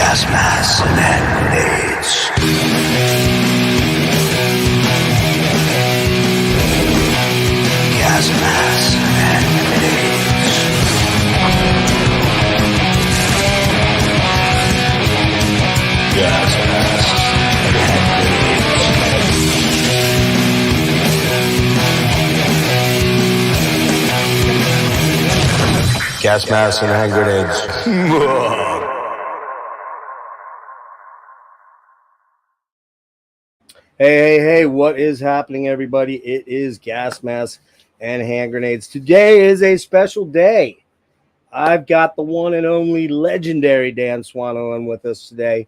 gas masks and hand grenades. Gas masks and hand grenades. Gas masks and hand grenades. Gas masks and hand grenades. Hey, what is happening, everybody? It is gas masks and hand grenades. Today is a special day. I've got the one and only legendary Dan Swanö on with us today.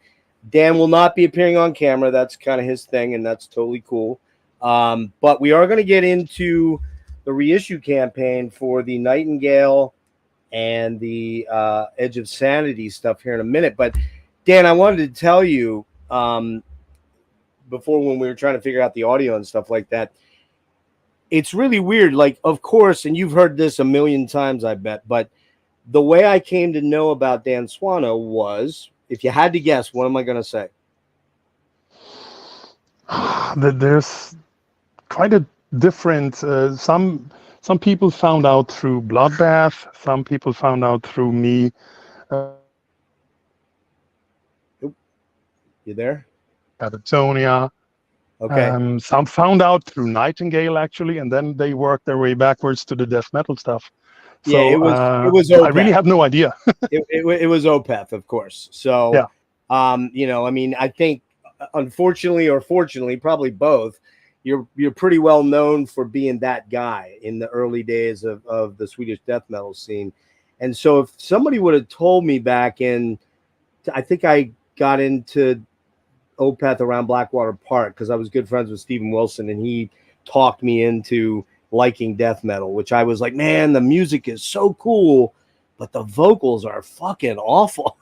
Dan will not be appearing on camera. That's kind of his thing, and that's totally cool. But we are going to get into the reissue campaign for the Nightingale and the Edge of Sanity stuff here in a minute. But, Dan, I wanted to tell you before, when we were trying to figure out the audio and stuff like that, it's really weird. Like, of course, and you've heard this a million times, I bet, but the way I came to know about Dan Swanö was, if you had to guess, what am I going to say? There's quite a different, some people found out through Bloodbath, some people found out through me. You there? Catatonia. Okay. Some found out through Nightingale, actually, and then they worked their way backwards to the death metal stuff. So, yeah, it was Opeth. I really have no idea. it was Opeth, of course. So, yeah. You know, I mean, I think, unfortunately or fortunately, probably both, you're pretty well known for being that guy in the early days of the Swedish death metal scene. And so if somebody would have told me back in, I think I got into Opeth around Blackwater Park because I was good friends with Steven Wilson, and he talked me into liking death metal, which I was like, man, the music is so cool, but the vocals are fucking awful.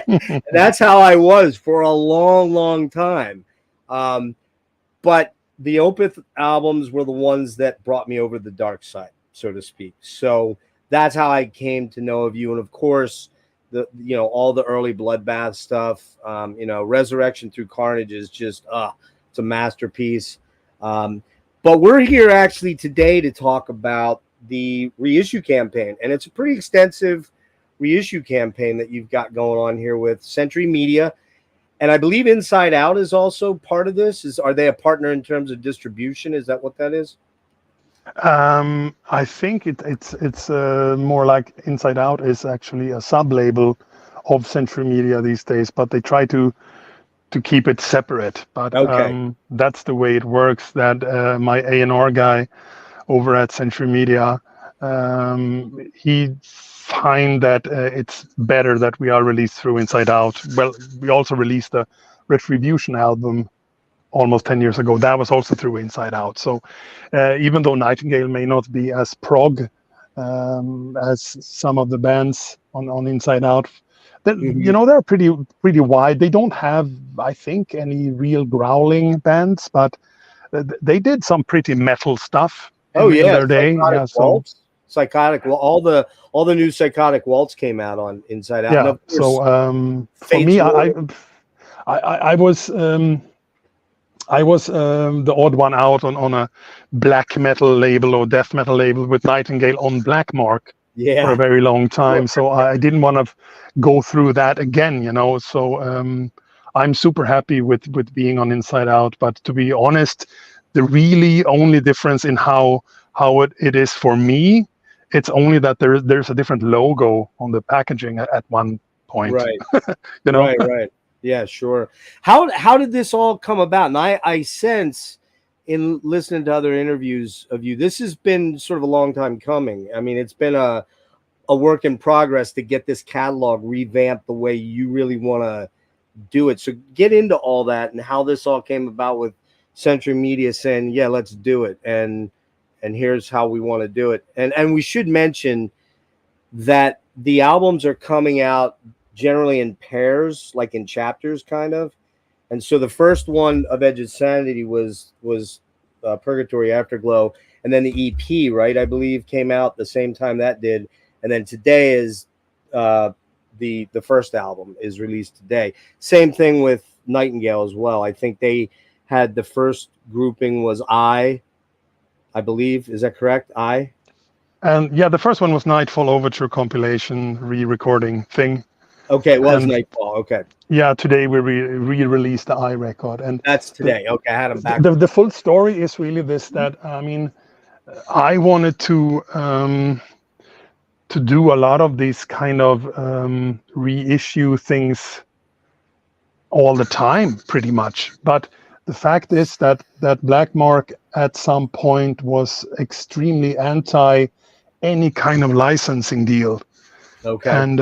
And that's how I was for a long time. But the Opeth albums were the ones that brought me over the dark side, so to speak. So that's how I came to know of you. And of course, all the early Bloodbath stuff, Resurrection Through Carnage is just, it's a masterpiece. But we're here actually today to talk about the reissue campaign, and it's a pretty extensive reissue campaign that you've got going on here with Century Media, and I believe InsideOut is also part of this. Are they a partner in terms of distribution? Is that what that is? I think it's more like InsideOut is actually a sub-label of Century Media these days, but they try to keep it separate. But okay. That's the way it works. That my A&R guy over at Century Media, he find that it's better that we are released through InsideOut. Well, we also released the Retribution album almost 10 years ago. That was also through InsideOut. So even though Nightingale may not be as prog as some of the bands on InsideOut, they're pretty wide. They don't have, I think, any real growling bands, but they did some pretty metal stuff in their day. Yeah, Psychotic. Well, all the new Psychotic Waltz came out on InsideOut. Yeah. So for me, I was the odd one out on a black metal label or death metal label with Nightingale on Black Mark for a very long time. So I didn't want to go through that again, So I'm super happy with being on InsideOut. But to be honest, the really only difference in how it is for me, it's only that there's a different logo on the packaging at one point. Right. Right. Yeah, sure. How did this all come about? And I sense in listening to other interviews of you, this has been sort of a long time coming. I mean, it's been a work in progress to get this catalog revamped the way you really want to do it. So get into all that and how this all came about with Century Media saying, yeah, let's do it. And here's how we want to do it. And we should mention that the albums are coming out generally in pairs, like in chapters, kind of. And so the first one of Edge of Sanity was Purgatory Afterglow, and then the EP, right, I believe, came out the same time that did. And then today is the first album is released today. Same thing with Nightingale as well. I think they had the first grouping was I believe. Is that correct? And yeah, the first one was Nightfall Overture compilation re-recording thing. Okay, it was And Nightfall. Okay, yeah, today we re-released the I record, and that's today. Okay, I had them back. the full story is really this: that I mean, I wanted to do a lot of these kind of reissue things all the time, pretty much. But the fact is that Black Mark at some point was extremely anti any kind of licensing deal. Okay. And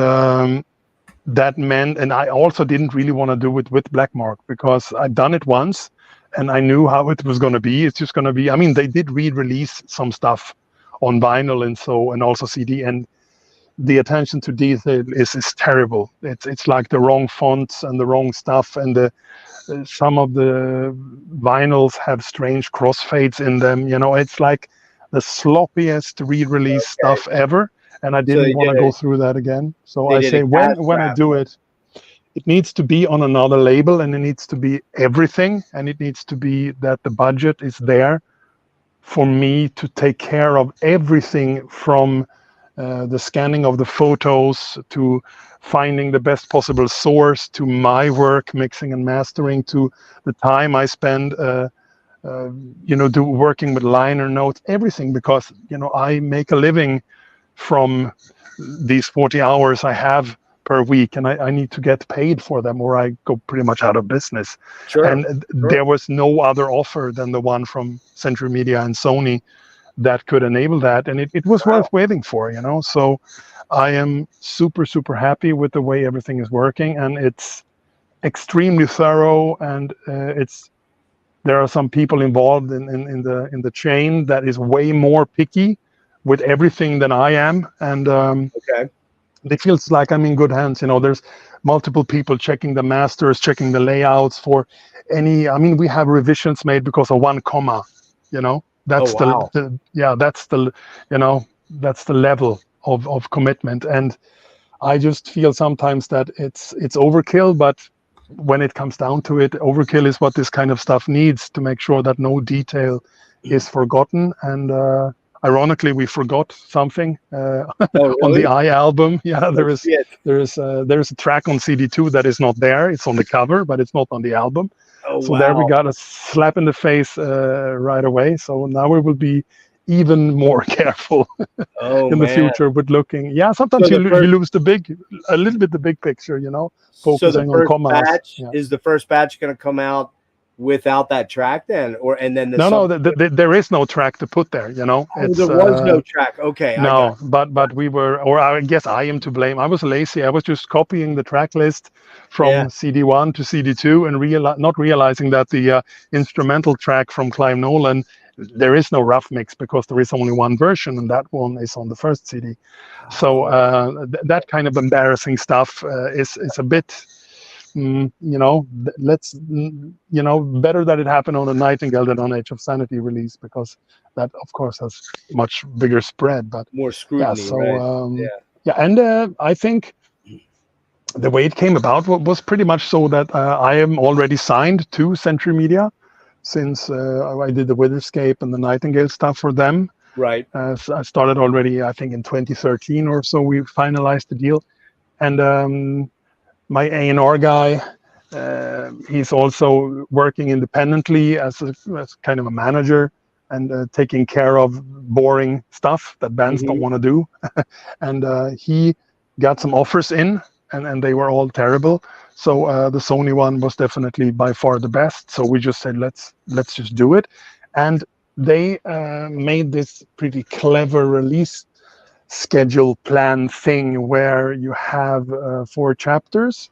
that meant, and I also didn't really want to do it with Black Mark because I'd done it once and I knew how it was going to be. It's just going to be, I mean, they did re-release some stuff on vinyl and also CD, and the attention to detail is terrible. It's like the wrong fonts and the wrong stuff, and some of the vinyls have strange crossfades in them. You know, it's like the sloppiest re-release stuff ever, and I didn't want to go through that again. So I say when I do it, it needs to be on another label, and it needs to be everything, and it needs to be that the budget is there for me to take care of everything from the scanning of the photos to finding the best possible source to my work, mixing and mastering, to the time I spend, working with liner notes, everything, because, I make a living from these 40 hours I have per week, and I need to get paid for them or I go pretty much out of business. Sure. And there was no other offer than the one from Century Media and Sony that could enable that, and it was worth waiting for, so I am super happy with the way everything is working, and it's extremely thorough, and there are some people involved in the chain that is way more picky with everything than I am, and it feels like I'm in good hands. There's multiple people checking the masters, checking the layouts for any, we have revisions made because of one comma, That's that's the level of commitment, and I just feel sometimes that it's overkill. But when it comes down to it, overkill is what this kind of stuff needs to make sure that no detail is forgotten. And ironically, we forgot something on the I album. Yeah, there's a track on CD2 that is not there. It's on the cover, but it's not on the album. There we got a slap in the face right away. So now we will be even more careful in the future with looking. Yeah, sometimes you lose a little bit the big picture, focusing on commas. Batch, is the first batch going to come out without that track then, there is no track to put there, there was no track. Okay. But we were, or I guess I am to blame. I was lazy. I was just copying the track list from CD1 to CD2 and not realizing that the instrumental track from Clive Nolan, there is no rough mix because there is only one version, and that one is on the first CD. So that kind of embarrassing stuff is a bit better that it happened on a Nightingale than on Edge of Sanity release, because that of course has much bigger spread, but more scrutiny. And I think the way it came about was pretty much so that I am already signed to Century Media since I did the Witherscape and the Nightingale stuff for them. Right. So I started already, I think in 2013 or so, we finalized the deal. And my A&R guy, he's also working independently as kind of a manager and taking care of boring stuff that bands don't want to do. And he got some offers in, and they were all terrible. So the Sony one was definitely by far the best. So we just said, let's just do it. And they made this pretty clever release schedule plan thing where you have 4 chapters,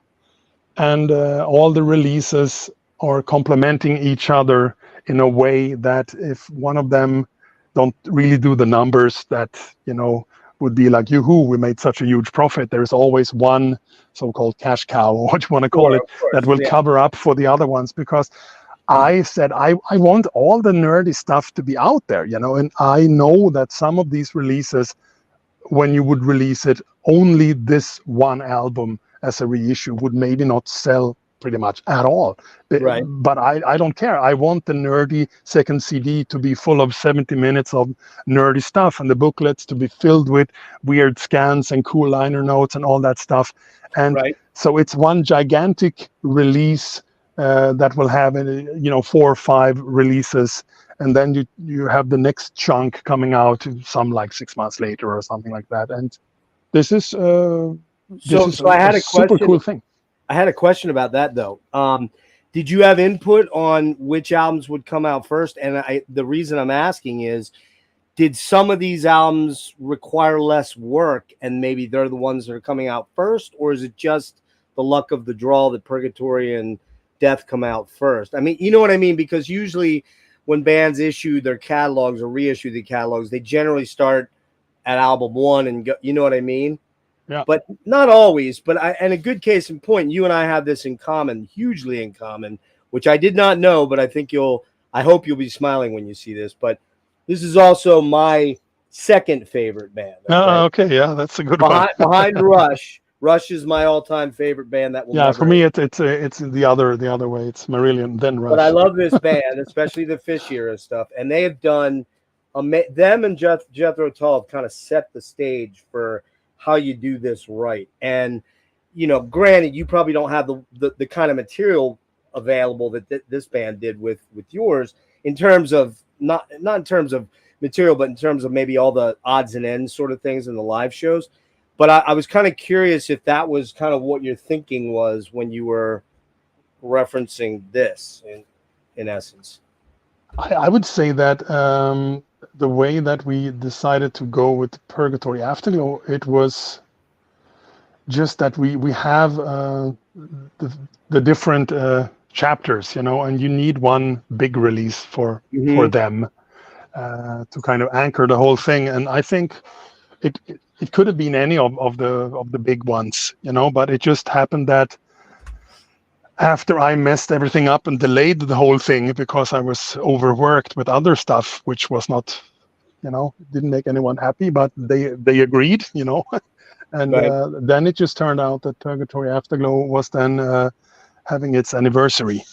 and all the releases are complementing each other in a way that if one of them don't really do the numbers that would be like, yoo-hoo, we made such a huge profit, there's always one so-called cash cow, or what you want to call it, that will cover up for the other ones. Because I said I want all the nerdy stuff to be out there, and I know that some of these releases when you would release it, only this one album as a reissue would maybe not sell pretty much at all. Right. But I don't care. I want the nerdy second CD to be full of 70 minutes of nerdy stuff, and the booklets to be filled with weird scans and cool liner notes and all that stuff. And Right. so it's one gigantic release that will have 4 or 5 releases, and then you have the next chunk coming out some like 6 months later or something like that. And this is So I had a super question. cool thing. I had a question about that though. Did you have input on which albums would come out first? And the reason I'm asking is, did some of these albums require less work and maybe they're the ones that are coming out first? Or is it just the luck of the draw that Purgatory and Death come out first? I mean, you know what I mean? Because usually when bands issue their catalogs or reissue the catalogs, they generally start at album 1 and go, you know what I mean? Yeah. But not always. But and a good case in point, you and I have this in common, hugely in common, which I did not know, but I hope you'll be smiling when you see this. But this is also my second favorite band. Okay, yeah, that's a good one. Behind Rush. Rush is my all-time favorite band. That will Yeah, never for me it's the other way. It's Marillion, then Rush. But I love this band, especially the Fish era stuff, and they have done. Them and Jethro Tull have kind of set the stage for how you do this right. And granted, you probably don't have the kind of material available that this band did with yours, in terms of not in terms of material, but in terms of maybe all the odds and ends sort of things in the live shows. But I was kind of curious if that was kind of what your thinking was when you were referencing this in essence. I would say that the way that we decided to go with Purgatory Afterglow, it was just that we have the different chapters, and you need one big release for them to kind of anchor the whole thing. And I think it could have been any of the big ones, but it just happened that after I messed everything up and delayed the whole thing because I was overworked with other stuff, which was not, didn't make anyone happy, but they agreed, and Right. Then it just turned out that Purgatory Afterglow was then having its anniversary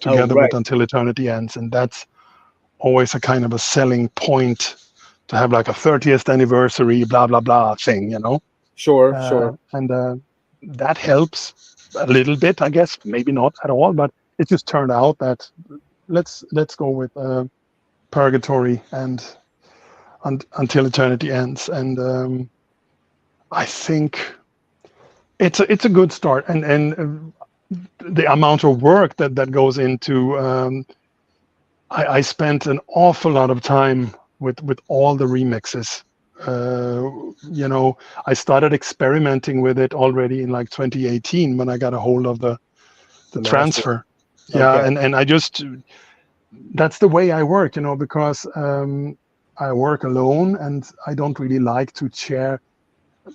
together with Until Eternity Ends, and that's always a kind of a selling point to have like a 30th anniversary, blah blah blah thing, Sure. And that helps a little bit, I guess, maybe not at all, but it just turned out that let's go with Purgatory and Until Eternity Ends, and I think it's a good start, and the amount of work that goes into I spent an awful lot of time with all the remixes. I started experimenting with it already in like 2018 when I got a hold of the transfer. Yeah, and I just, that's the way I work, because I work alone and I don't really like to share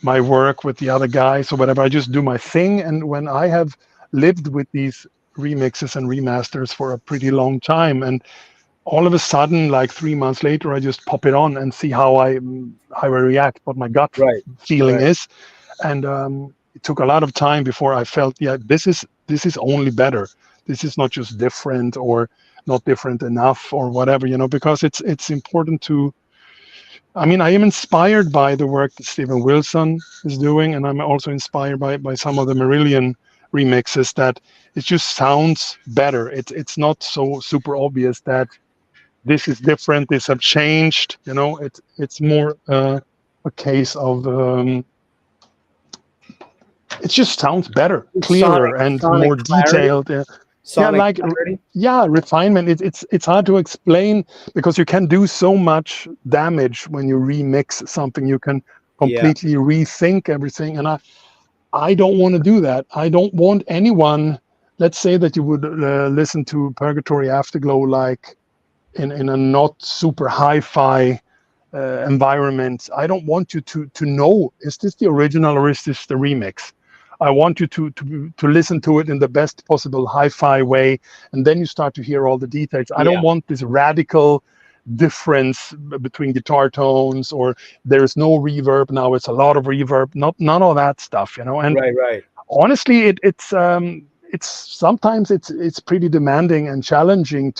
my work with the other guys or whatever. I just do my thing. And when I have lived with these remixes and remasters for a pretty long time, and all of a sudden, like 3 months later, I just pop it on and see how I react, what my gut feeling is. And it took a lot of time before I felt, this is only better. This is not just different or not different enough or whatever, because it's important to. I mean, I am inspired by the work that Steven Wilson is doing, and I'm also inspired by some of the Marillion remixes that it just sounds better. It's not so super obvious that this is different, this have changed, it's more a case of it just sounds better, clearer, and more detailed. Refinement. It's hard to explain because you can do so much damage when you remix something. You can completely rethink everything, and I don't want to do that. I don't want anyone. Let's say that you would listen to Purgatory Afterglow like in a not super hi-fi environment. I don't want you to know, is this the original or is this the remix? I want you to listen to it in the best possible hi-fi way, and then you start to hear all the details. I don't want this radical difference between guitar tones, or there's no reverb, now it's a lot of reverb, none of that stuff, you know. And Right. honestly, it's sometimes it's pretty demanding and challenging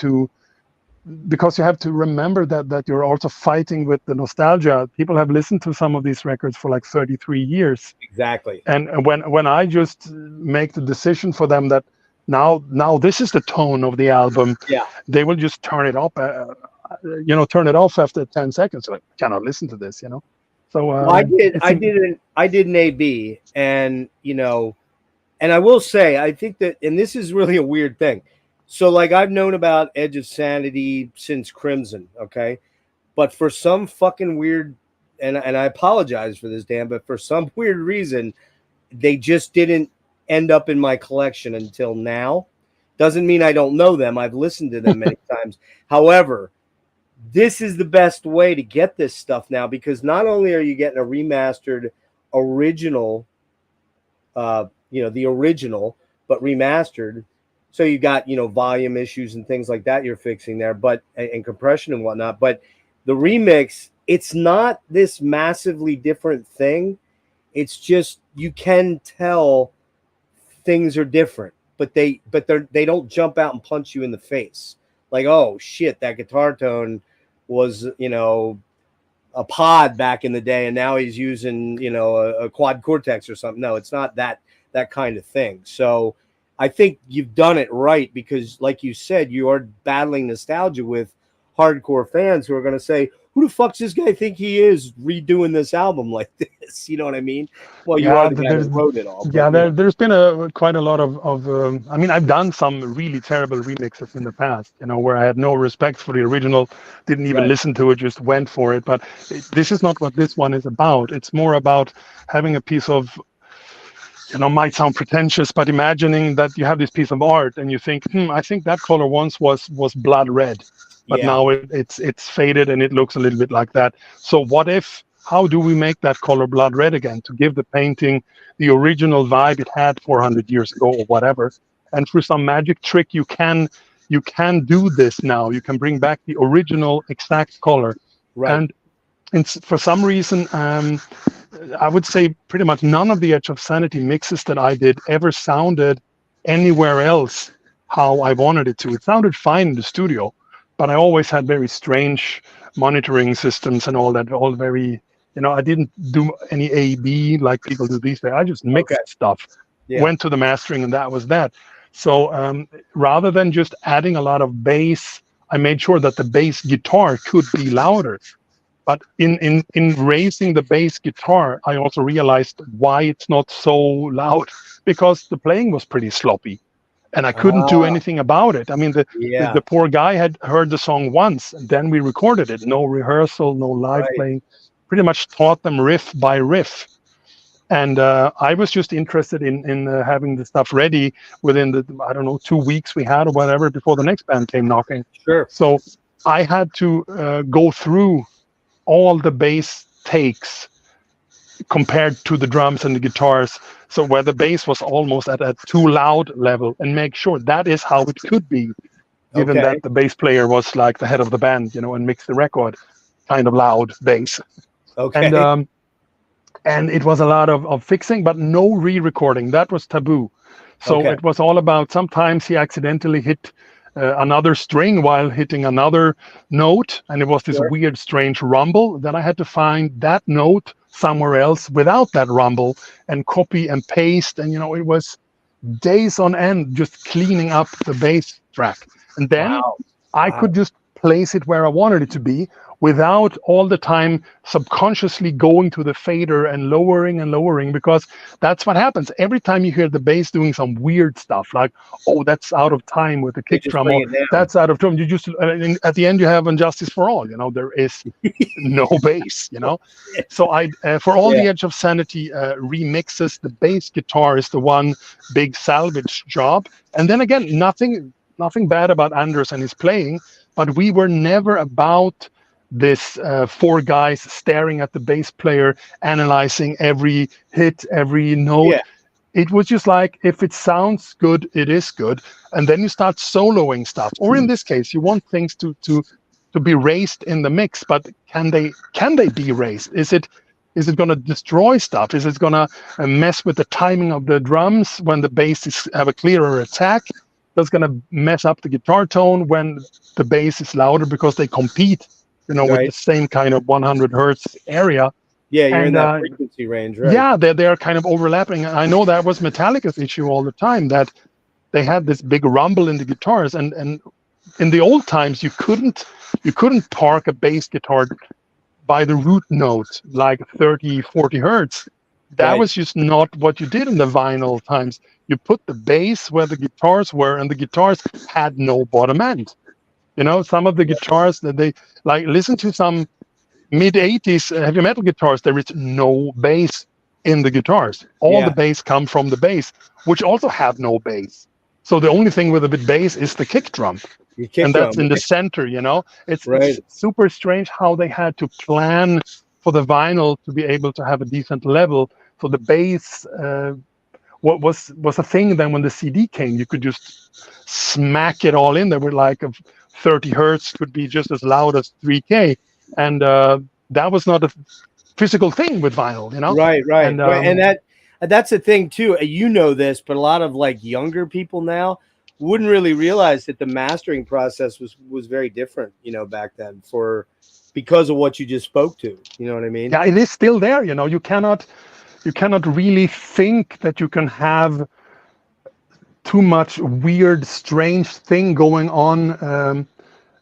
because you have to remember that you're also fighting with the nostalgia. People have listened to some of these records for like 33 years. Exactly. And when I just make the decision for them that now this is the tone of the album, Yeah. they will just turn it up, turn it off after 10 seconds. Like, cannot listen to this, you know. So Well, I did an A/B, and and I will say, I think that, and this is really a weird thing. So, like, I've known about Edge of Sanity since Crimson, okay? But for some fucking weird, and I apologize for this, Dan, but for some weird reason, they just didn't end up in my collection until now. Doesn't mean I don't know them. I've listened to them many times. However, this is the best way to get this stuff now, because not only are you getting a remastered original, the original, but remastered. So you got, volume issues and things like that you're fixing there, but and compression and whatnot. But the remix, it's not this massively different thing. It's just you can tell things are different, but they don't jump out and punch you in the face. Like, oh shit, that guitar tone was, a pod back in the day, and now he's using, a quad cortex or something. No, it's not that kind of thing. So I think you've done it right, because like you said, you are battling nostalgia with hardcore fans who are going to say, who the fuck's this guy think he is redoing this album like this? You know what I mean? Well, you are the guy that wrote it all. There's been quite a lot of I mean, I've done some really terrible remixes in the past, where I had no respect for the original, didn't even listen to it, just went for it. But this is not what this one is about. It's more about having a piece of, might sound pretentious, but imagining that you have this piece of art and you think, I think that color once was blood red, but now it's faded and it looks a little bit like that. So how do we make that color blood red again to give the painting the original vibe it had 400 years ago or whatever? And through some magic trick, you can do this now. You can bring back the original exact color. Right. And for some reason, I would say pretty much none of the Edge of Sanity mixes that I did ever sounded anywhere else how I wanted it to. It sounded fine in the studio, but I always had very strange monitoring systems and all that, all very, I didn't do any A/B like people do these days. I just mixed stuff, went to the mastering, and that was that. So rather than just adding a lot of bass, I made sure that the bass guitar could be louder. But in raising the bass guitar, I also realized why it's not so loud, because the playing was pretty sloppy, and I couldn't do anything about it. I mean, the poor guy had heard the song once, and then we recorded it. No rehearsal, no live playing. Pretty much taught them riff by riff. And I was just interested in having the stuff ready within the, 2 weeks we had or whatever before the next band came knocking. Sure. So I had to go through all the bass takes compared to the drums and the guitars, so where the bass was almost at a too loud level, and make sure that is how it could be, given that the bass player was like the head of the band, and mixed the record kind of loud bass. And it was a lot of fixing, but no re-recording. That was taboo. So it was all about, sometimes he accidentally hit another string while hitting another note, and it was this weird, strange rumble. Then I had to find that note somewhere else without that rumble and copy and paste. And, it was days on end just cleaning up the bass track. And then I could just place it where I wanted it to be, without all the time subconsciously going to the fader and lowering, because that's what happens. Every time you hear the bass doing some weird stuff, like, oh, that's out of time with the kick drum, or that's out of tone, you just, at the end you have Injustice for All, there is no bass, So I, for all the Edge of Sanity remixes, the bass guitar is the one big salvage job. And then again, nothing bad about Anders and his playing, but we were never about this four guys staring at the bass player, analyzing every hit, every note. It was just like, if it sounds good, it is good. And then you start soloing stuff. Or in this case, you want things to to be raised in the mix, but can they be raised? Is it going to destroy stuff? Is it going to mess with the timing of the drums when the bass have a clearer attack? That's going to mess up the guitar tone when the bass is louder because they compete, with the same kind of 100 hertz area. Yeah, you're in that frequency range, right? Yeah, they're kind of overlapping. I know that was Metallica's issue all the time, that they had this big rumble in the guitars, and in the old times you couldn't park a bass guitar by the root note like 30, 40 hertz. That was just not what you did in the vinyl times. You put the bass where the guitars were, and the guitars had no bottom end. Some of the guitars that they listen to some mid-80s heavy metal guitars, there is no bass in the guitars. All the bass come from the bass, which also have no bass. So the only thing with a bit bass is the kick drum. And that's in the center, It's super strange how they had to plan for the vinyl to be able to have a decent level. So the bass what was a thing then when the CD came. You could just smack it all in. There were 30 hertz could be just as loud as 3K. And that was not a physical thing with vinyl, Right. And that's the thing too. This, but a lot of younger people now wouldn't really realize that the mastering process was very different, back then because of what you just spoke to. You know what I mean? Yeah, it is still there. You cannot really think that you can have too much weird, strange thing going on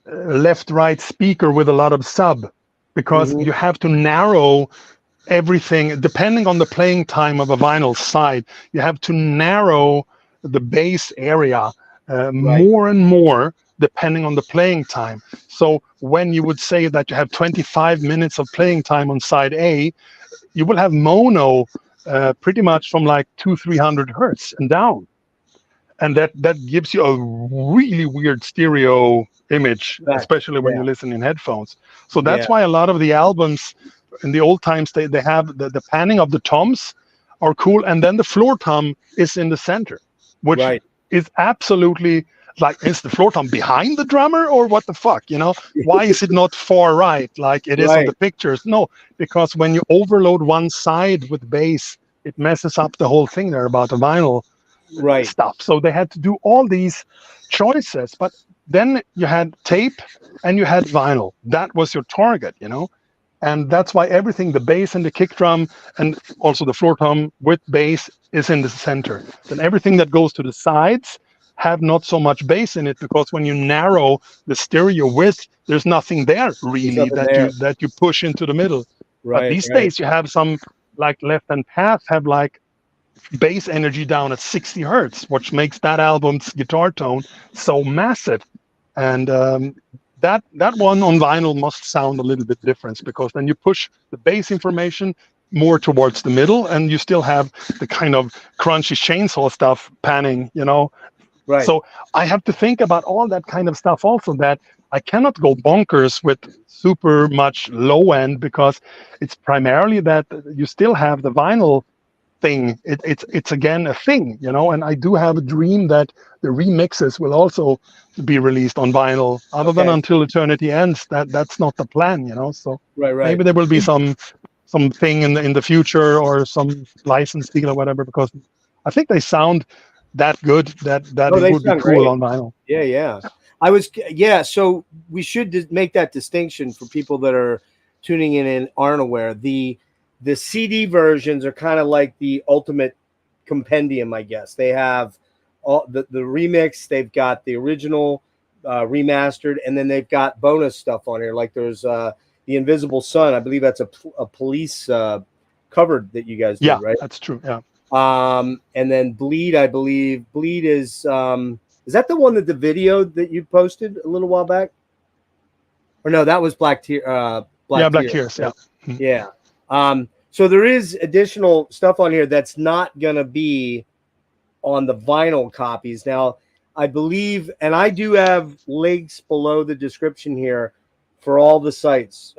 left, right speaker with a lot of sub, because you have to narrow everything depending on the playing time of a vinyl side. You have to narrow the bass area more and more depending on the playing time. So when you would say that you have 25 minutes of playing time on side A, you will have mono pretty much from 200-300 hertz and down, and that gives you a really weird stereo image, especially when you listen in headphones. So that's why a lot of the albums in the old times, they have the panning of the toms are cool, and then the floor tom is in the center, which is absolutely is the floor tom behind the drummer, or what the fuck? Why is it not far right like it is on the pictures? No, because when you overload one side with bass, it messes up the whole thing there about the vinyl stuff. So they had to do all these choices, but then you had tape and you had vinyl. That was your target, and that's why everything, the bass and the kick drum and also the floor tom with bass, is in the center. Then everything that goes to the sides have not so much bass in it, because when you narrow the stereo width, there's nothing there really that you push into the middle. But these days you have some Left and Path have bass energy down at 60 hertz, which makes that album's guitar tone so massive. And that one on vinyl must sound a little bit different, because then you push the bass information more towards the middle, and you still have the kind of crunchy chainsaw stuff panning, So I have to think about all that kind of stuff also, that I cannot go bonkers with super much low end, because it's primarily that you still have the vinyl thing. It's again a thing, and I do have a dream that the remixes will also be released on vinyl, other than Until Eternity Ends. That's not the plan, So maybe there will be something in the future, or some license deal or whatever, because I think they sound that good that it would be cool great on vinyl. So we should make that distinction for people that are tuning in and aren't aware. The CD versions are kind of like the ultimate compendium, I guess. They have all the remix, they've got the original remastered, and then they've got bonus stuff on here. Like there's The Invisible Sun. I believe that's a Police covered that you guys did, right? Yeah, that's true. Yeah. And then Bleed, I believe. Bleed is that the one that the video that you posted a little while back? Or no, that was Black Tears. Black Tears. Yeah. Yeah. So there is additional stuff on here that's not gonna be on the vinyl copies. Now, I believe, and I do have links below the description here for all the sites.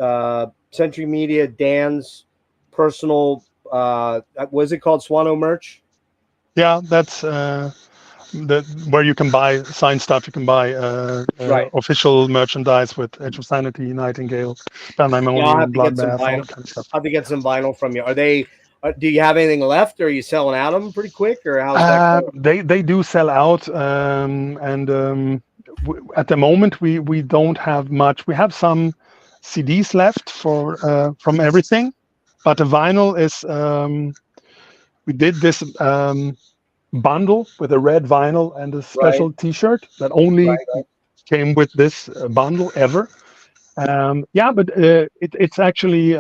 Century Media, Dan's personal, was it called Swanö merch? Yeah, that's where you can buy signed stuff. You can buy Right. official merchandise with Edge of Sanity, Nightingale, Yeah, I'll have Pandemonium, to get some Bloodbath, all vinyl. that kind of stuff. I'll have to get some vinyl from you. Are they? Do you have anything left? Or are you selling out of them pretty quick, or how's that going? They do sell out, and at the moment we don't have much. We have some CDs left for from everything, but the vinyl is. We did this bundle with a red vinyl and a Right. special T-shirt that only Right. came with this bundle ever. Yeah, but it's actually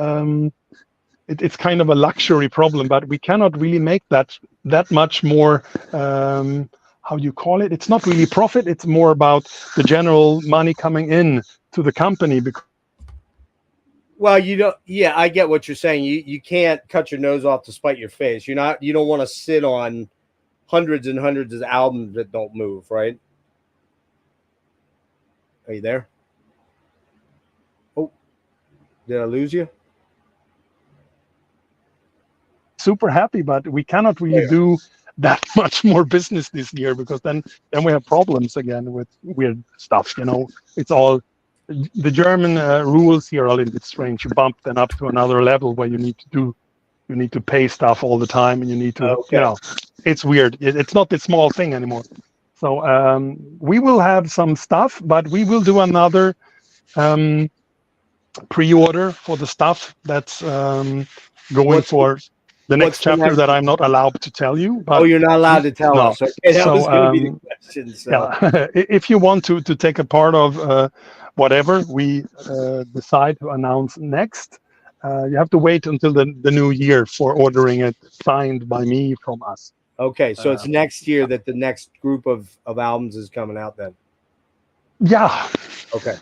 it's kind of a luxury problem, but we cannot really make that much more. How do you call it? It's not really profit. It's more about the general money coming in to the company. Because Well, you don't. Yeah, I get what you're saying. You can't cut your nose off to spite your face. You're not. You don't want to sit on hundreds and hundreds of albums that don't move. Right? Are you there? Oh, did I lose you? super happy, but we cannot really do that much more business this year because then we have problems again with weird stuff. It's all the German rules here are a little bit strange. You bump them up to another level where you need to pay stuff all the time, and you need to it's weird. It's not this small thing anymore. So we will have some stuff, but we will do another pre-order for the stuff that's going for the next chapter that I'm not allowed to tell you. But you're not allowed to tell us. Okay, that was going to be the question. So. Yeah, if you want to take a part of whatever we decide to announce next, you have to wait until the new year for ordering it signed by me from us. Okay, so it's next year that the next group of albums is coming out then. Yeah. Okay.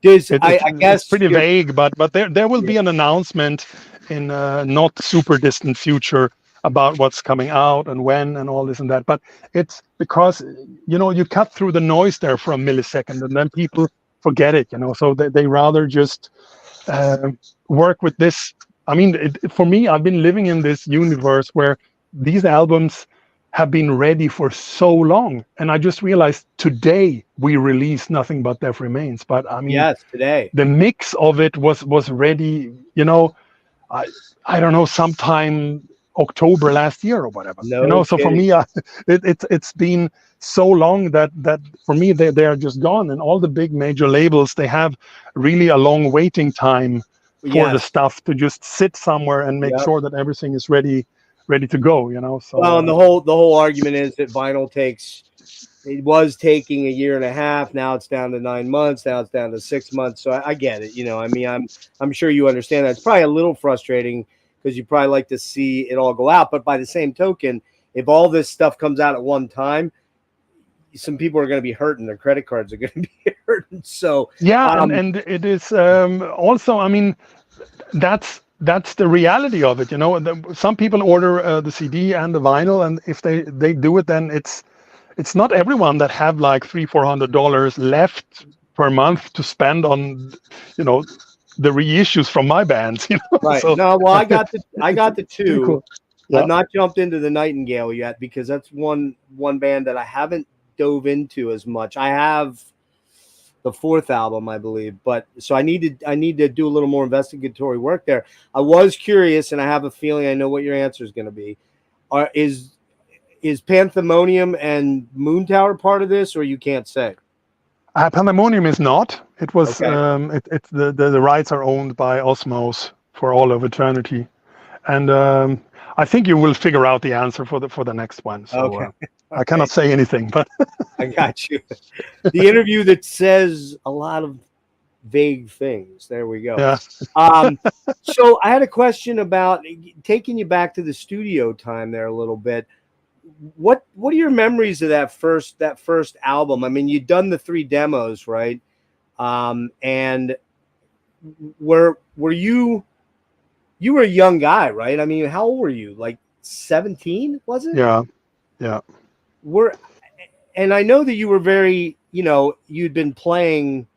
I guess it's pretty vague, but there will be an announcement in not super distant future about what's coming out and when and all this and that. But it's because you cut through the noise there for a millisecond and then people forget it. So they rather just work with this. I mean, for me, I've been living in this universe where these albums have been ready for so long, and I just realized today we released Nothing But Death Remains. But I mean, yes, today the mix of it was ready. I don't know, sometime October last year or whatever. So for me, it's been so long that for me they are just gone, and all the big major labels, they have really a long waiting time for the stuff to just sit somewhere and make sure that everything is ready to go. So well, and the whole argument is that vinyl it was taking a year and a half. Now it's down to 9 months. Now it's down to 6 months. So I get it. I mean, I'm sure you understand that. It's probably a little frustrating because you probably like to see it all go out. But by the same token, if all this stuff comes out at one time, some people are going to be hurting. Their credit cards are going to be hurting. So yeah, and it is also. I mean, that's the reality of it. Some people order the CD and the vinyl, and if they do it, then it's not everyone that have like $300-400 left per month to spend on the reissues from my bands. Right. So, no, well, I got the two. Cool. Yeah. I've not jumped into the Nightingale yet because that's one band that I haven't dove into as much. I have the fourth album, I believe, but so I need to do a little more investigatory work there. I was curious, and I have a feeling I know what your answer is going to be. Is Pandemonium and Moon Tower part of this, or you can't say? Pandemonium is not. It was the rights are owned by Osmos for all of eternity, and I think you will figure out the answer for the next one. So I cannot say anything, but I got you. The interview that says a lot of vague things. There we go. Yeah. So I had a question about taking you back to the studio time there a little bit. What are your memories of that first album? I mean, you'd done the 3 demos, right? And were you were a young guy, right? I mean, how old were you? Like 17, was it? Yeah. And I know that you were very, you'd been playing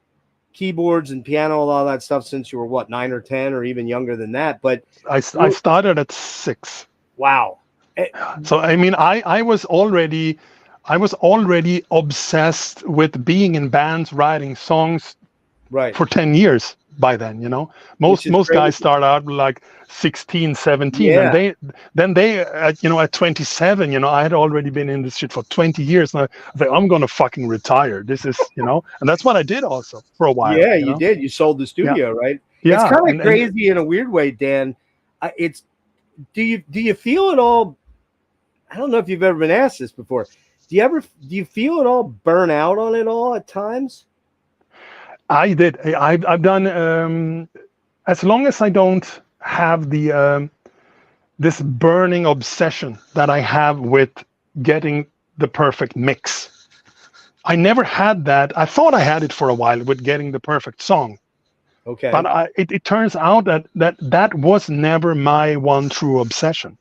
keyboards and piano and all that stuff since you were what, 9 or 10 or even younger than that. But I started at 6. Wow. So I mean, I was already I was already obsessed with being in bands, writing songs Right. for 10 years by then, you know. Which Most is guys crazy. start out like 16, 17, Yeah. and they you know, at 27, you know, I had already been in this shit for 20 years, and I think I'm gonna fucking retire. This is, you know, and that's what I did also for a while. Yeah, you you know? did. You sold the studio, right? It's Yeah, kind of and crazy in a weird way, Dan. It's do you feel it all? I don't know if you've ever been asked this before. Do you feel it all burn out on it all at times? I did. I've done as long as I don't have the this burning obsession that I have with getting the perfect mix. I never had that. I thought I had it for a while with getting the perfect song, Okay. but it turns out that was never my one true obsession.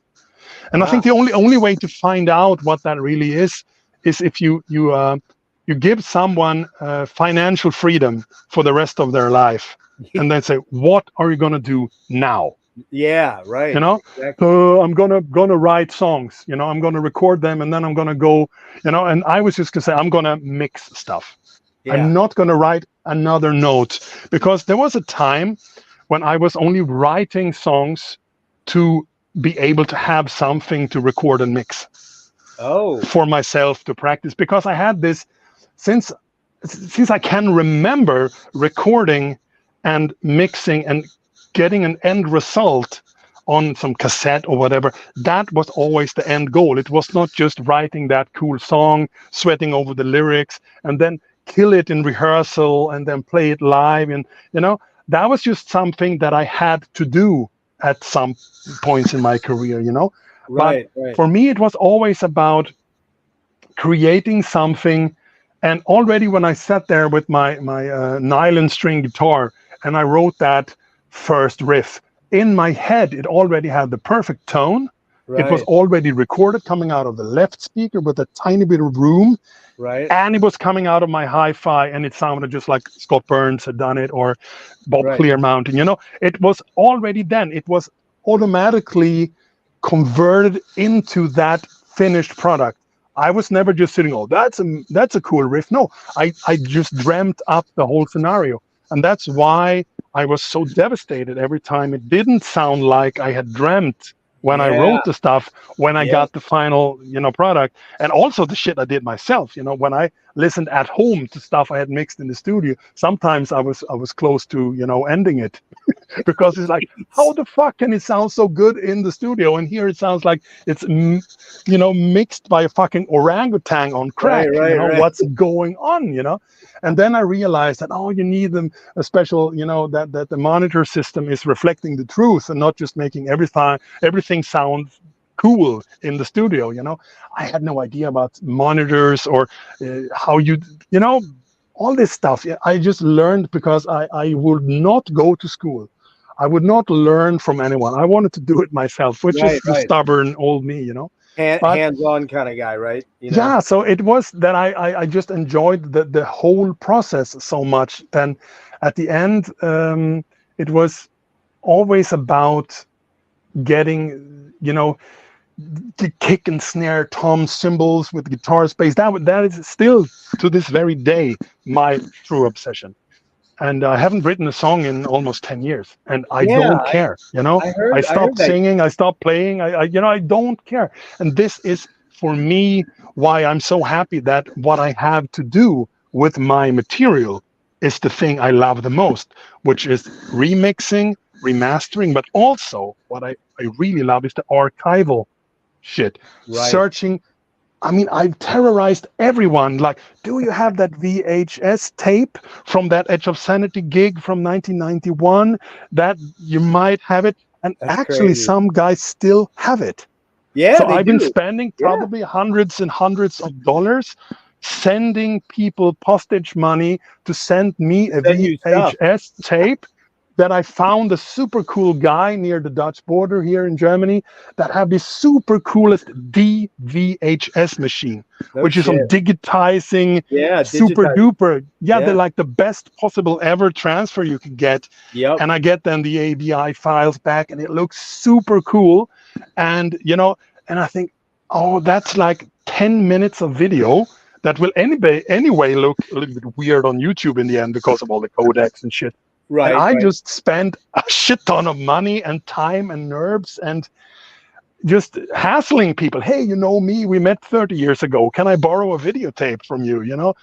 And I think the only way to find out what that really is if you give someone financial freedom for the rest of their life, and then say, what are you gonna do now? Yeah, right. You know, Exactly. I'm gonna write songs. You know, I'm gonna record them, and then I'm gonna go. You know, and I was just gonna say, I'm gonna mix stuff. Yeah. I'm not gonna write another note, because there was a time when I was only writing songs to be able to have something to record and mix for myself to practice, because I had this since I can remember recording and mixing and getting an end result on some cassette or whatever. That was always the end goal. It was not just writing that cool song, sweating over the lyrics, and then kill it in rehearsal and then play it live. And you know, that was just something that I had to do at some points in my career, you know. Right. But for me, it was always about creating something. And already when I sat there with my nylon string guitar and I wrote that first riff, in my head, it already had the perfect tone. It was already recorded coming out of the left speaker with a tiny bit of room. Right. And it was coming out of my hi-fi, and it sounded just like Scott Burns had done it, or Bob Clearmountain. You know, it was already then. It was automatically converted into that finished product. I was never just sitting, oh, that's a cool riff. No, I just dreamt up the whole scenario. And that's why I was so devastated every time it didn't sound like I had dreamt when I wrote the stuff, when I got the final, you know, product. And also the shit I did myself, you know, when I listened at home to stuff I had mixed in the studio, sometimes I was close to, you know, ending it. Because it's like, how the fuck can it sound so good in the studio, and here it sounds like it's, you know, mixed by a fucking orangutan on crack. What's going on, you know? And then I realized that, oh, you need a special, you know, that the monitor system is reflecting the truth and not just making everything sound cool in the studio, you know. I had no idea about monitors or how you know, all this stuff. I just learned because I would not go to school. I would not learn from anyone. I wanted to do it myself, which is the stubborn old me, you know. Hands-on kind of guy, right? You know? Yeah, so it was that I just enjoyed the whole process so much. And at the end, it was always about getting, you know, the kick and snare tom cymbals with guitar space. That is still to this very day my true obsession. And I haven't written a song in almost 10 years, and I don't care. You know, I stopped singing, I stopped playing. I don't care. And this is for me why I'm so happy that what I have to do with my material is the thing I love the most, which is remixing, remastering, but also what I really love is the archival shit. Searching. I mean, I've terrorized everyone. Like, do you have that VHS tape from that Edge of Sanity gig from 1991? That you might have it. And that's actually crazy. Some guys still have it. Yeah. So I've been spending probably hundreds and hundreds of dollars sending people postage money to send me a VHS tape that I found a super cool guy near the Dutch border here in Germany that had this super coolest DVHS machine, which is on digitizing, super duper. Yeah, they're like the best possible ever transfer you can get. Yep. And I get then the ABI files back, and it looks super cool. And, you know, and I think, oh, that's like 10 minutes of video that will anyway look a little bit weird on YouTube in the end because of all the codecs and shit. Right. And I right. just spent a shit ton of money and time and nerves and just hassling people. Hey, you know me, we met 30 years ago. Can I borrow a videotape from you? You know,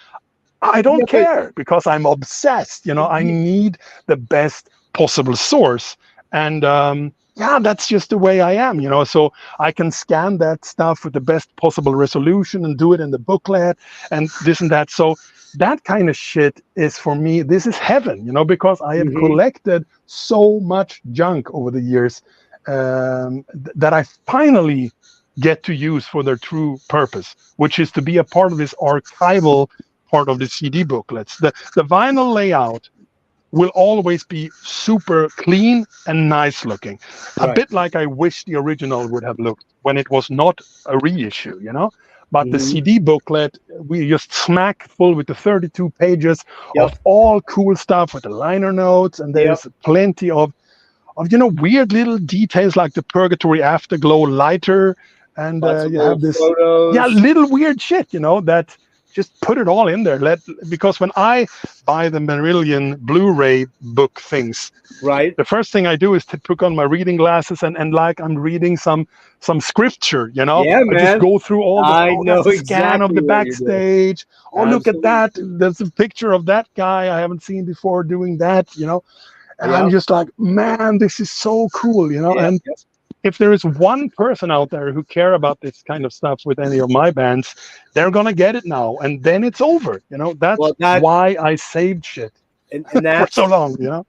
I don't care because I'm obsessed. You know, I need the best possible source. And yeah, that's just the way I am, you know. So I can scan that stuff with the best possible resolution and do it in the booklet and this and that. So that kind of shit is, for me, this is heaven, you know, because I have collected so much junk over the years that I finally get to use for their true purpose, which is to be a part of this archival part of the CD booklets. The vinyl layout will always be super clean and nice looking. A bit like I wish the original would have looked when it was not a reissue, you know? But the CD booklet, we just smack full with the 32 pages of all cool stuff with the liner notes, and there's plenty of, you know, weird little details like the Purgatory Afterglow lighter, and you have this photos. Little weird shit, you know, that just put it all in there. Because when I buy the Marillion Blu-ray book things, the first thing I do is to put on my reading glasses and like I'm reading some scripture, you know. I just go through all the scan of the backstage. Oh, look at that! There's a picture of that guy I haven't seen before doing that, you know. And I'm just like, man, this is so cool, you know. And if there is one person out there who care about this kind of stuff with any of my bands, they're gonna get it now, and then it's over. You know, that's why I saved shit and that's, for so long. You know,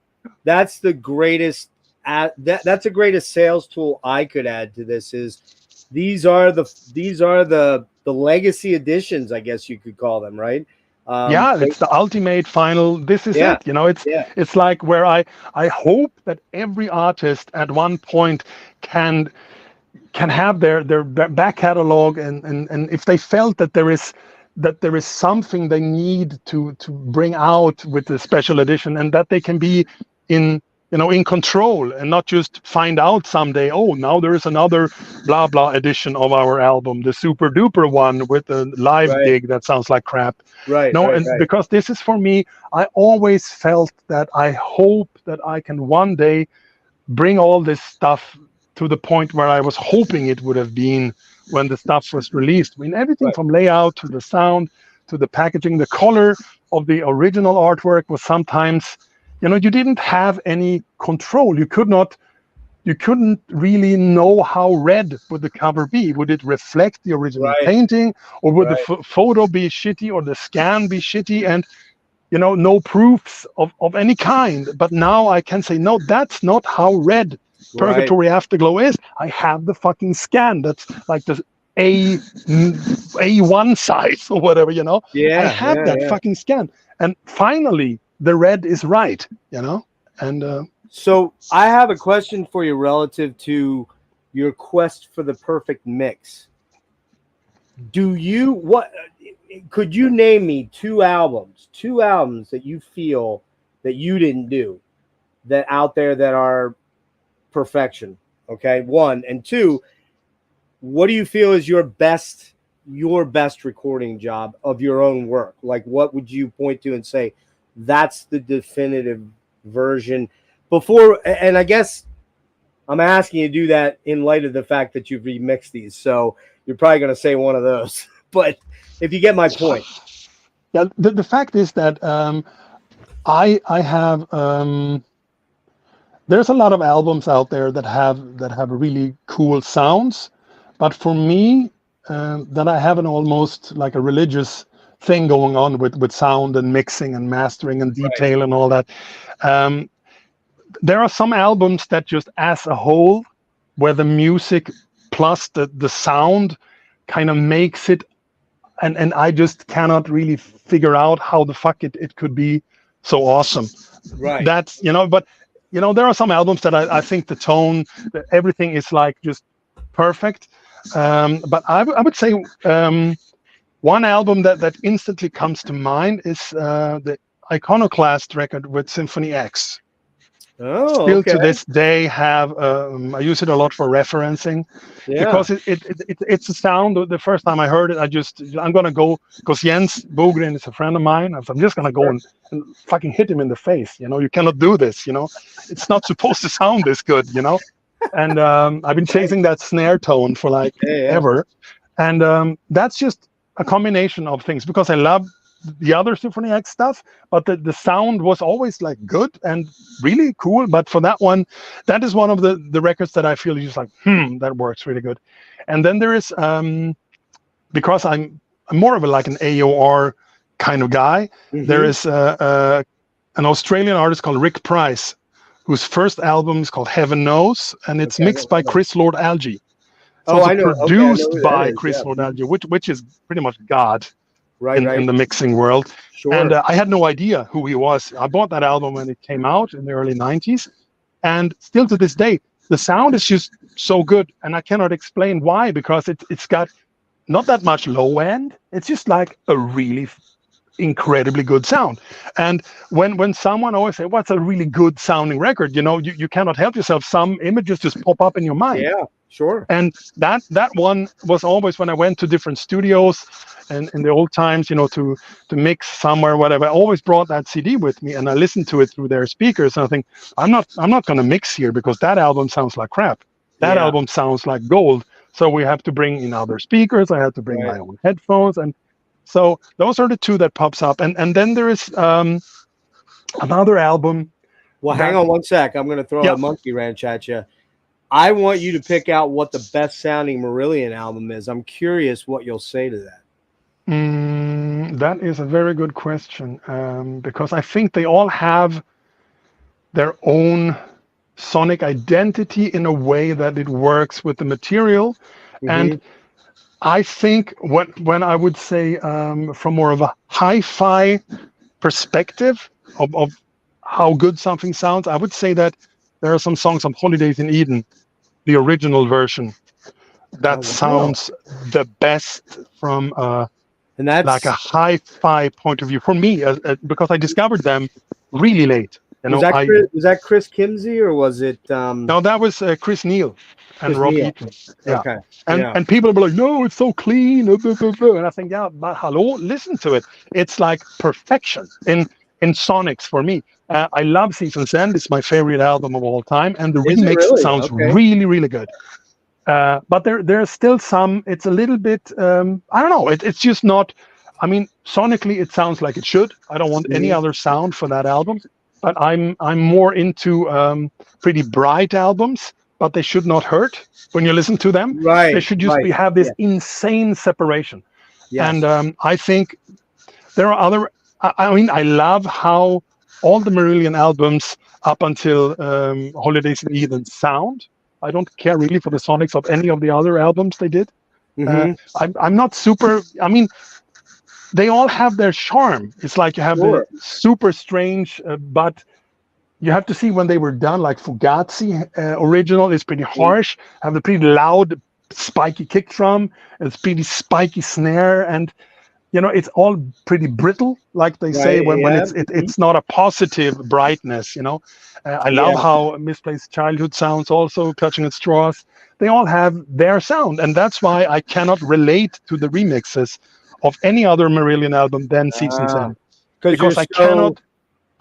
that's the greatest. That's the greatest sales tool I could add to this. Is these are the legacy editions, I guess you could call them, right? It's the ultimate final. This is it. You know, it's like where I hope that every artist at one point can have their back catalog, and if they felt that there is something they need to bring out with the special edition, and that they can be in control and not just find out someday, oh, now there is another blah blah edition of our album, the super duper one with a live gig that sounds like crap. Because this is, for me, I always felt that I hope that I can one day bring all this stuff to the point where I was hoping it would have been when the stuff was released. I mean, everything from layout to the sound to the packaging, the color of the original artwork was sometimes, you know, you didn't have any control. You couldn't really know how red would the cover be. Would it reflect the original painting, or would the photo be shitty, or the scan be shitty, and, you know, no proofs of any kind. But now I can say, no, that's not how red Purgatory Afterglow is. I have the fucking scan that's like the A1 size or whatever, you know. I have that fucking scan, and finally the red is right, you know. And so I have a question for you relative to your quest for the perfect mix. Could you name me two albums that you feel that you didn't do that out there that are perfection? Okay, one. And two, what do you feel is your best recording job of your own work? Like, what would you point to and say that's the definitive version? Before, and I guess I'm asking you to do that in light of the fact that you've remixed these, so you're probably going to say one of those. But if you get my point. Yeah, the fact is that I have there's a lot of albums out there that have really cool sounds, but for me, that I have an almost like a religious thing going on with sound and mixing and mastering and detail and all that. There are some albums that just as a whole, where the music plus the sound kind of makes it, and I just cannot really figure out how the fuck it could be so awesome. That's, you know, but, you know, there are some albums that I think the tone, everything is like just perfect. But I would say one album that instantly comes to mind is the Iconoclast record with Symphony X. Oh, Still okay. to this day have I use it a lot for referencing Yeah. because it's a sound. The first time I heard it, I'm gonna go because Jens Bogren is a friend of mine. I'm just gonna go and fucking hit him in the face. You cannot do this. It's not supposed to sound this good. And I've been chasing that snare tone for like Yeah. ever, and that's just a combination of things because I love the other Symphony X stuff, but the sound was always like good and really cool. But for that one, that is one of the records that I feel just like, that works really good. And then there is, because I'm more of like an AOR kind of guy, there is an Australian artist called Rick Price, whose first album is called Heaven Knows, and it's mixed by Chris Lord Alge. It's also I know. produced I know by is. Chris Lord Alge, which is pretty much God right. in the mixing world. Sure. And I had no idea who he was. I bought that album when it came out in the early 90s. And still to this day, the sound is just so good. And I cannot explain why, because it's got not that much low end. It's just like a really incredibly good sound. And when someone always say, what's a really good sounding record? You cannot help yourself. Some images just pop up in your mind. Yeah, sure. And that one was always when I went to different studios and in the old times, to mix somewhere, whatever, I always brought that CD with me and I listened to it through their speakers. And I think I'm not going to mix here because that album sounds like crap. That album sounds like gold. So we have to bring in other speakers. I had to bring my own headphones. And so those are the two that pops up. And then there is another album. Well, hang on one sec. I'm going to throw a monkey wrench at you. I want you to pick out what the best sounding Marillion album is. I'm curious what you'll say to that. That is a very good question, because I think they all have their own sonic identity in a way that it works with the material. And I think when I would say from more of a hi-fi perspective of how good something sounds, I would say that there are some songs on Holidays in Eden, the original version, that sounds the best from and that's like a hi-fi point of view for me, because I discovered them really late. Was that Chris Kimsey or was it? No, that was Chris Neal and Rob Eaton. Yeah. Okay. And people will be like, no, it's so clean. And I think, yeah, but hello, listen to it. It's like perfection in sonics for me. I love Season's End. It's my favorite album of all time. And the remix sounds really, really good. But there's still some, it's a little bit, I don't know. It's just not, I mean, sonically, it sounds like it should. I don't want any other sound for that album. But I'm more into pretty bright albums, but they should not hurt when you listen to them. Right. They should just have this insane separation. Yes. And I think there are other. I mean, I love how all the Marillion albums up until Holidays in Eden sound. I don't care really for the sonics of any of the other albums they did. I'm not super. I mean, they all have their charm. It's like you have the super strange, but you have to see when they were done. Like Fugazi original is pretty harsh, have a pretty loud, spiky kick drum, and it's pretty spiky snare, and it's all pretty brittle, like they say when it's not a positive brightness. I love how Misplaced Childhood sounds also, Clutching at Straws. They all have their sound, and that's why I cannot relate to the remixes of any other Marillion album than Season's End, because I cannot.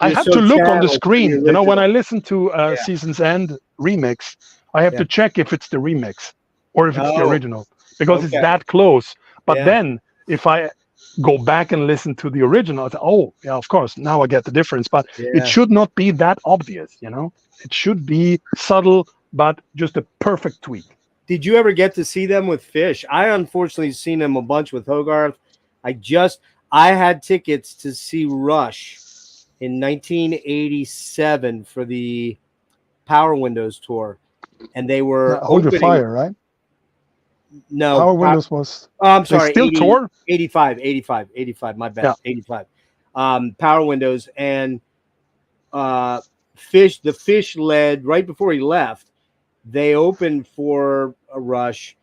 I have to look on the screen. When I listen to Season's End remix, I have to check if it's the remix or if it's the original, because it's that close. But then if I go back and listen to the original, of course, now I get the difference. But it should not be that obvious. It should be subtle, but just a perfect tweak. Did you ever get to see them with Fish? I unfortunately seen them a bunch with Hogarth. I had tickets to see Rush in 1987 for the Power Windows tour, and they were Hold Your Fire, right? No, Power Windows was. I'm sorry, still tour. 85. My bad. Yeah. 85. Power Windows and Fish. The Fish led right before he left. They opened for a Rush,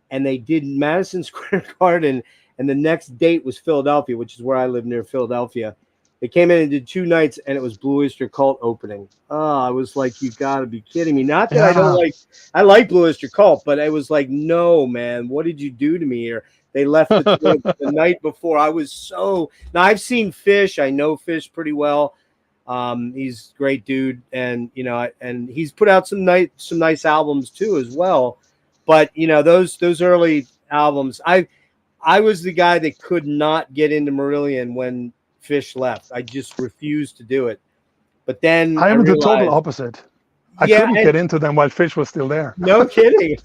and they did Madison Square Garden. And the next date was Philadelphia, which is where I live near Philadelphia. They came in and did 2 nights, and it was Blue Oyster Cult opening. Oh, I was like, you got to be kidding me. Not that I don't Yeah. I like Blue Oyster Cult, but I was like, no, man, what did you do to me here? They left the tour the night before. I was so now I've seen Fish. I know Fish pretty well. He's a great dude, and and he's put out some nice albums too as well. But those early albums, I was the guy that could not get into Marillion when Fish left. I just refused to do it. But then I I am the total realized, opposite. I yeah, couldn't get into them while Fish was still there. no kidding.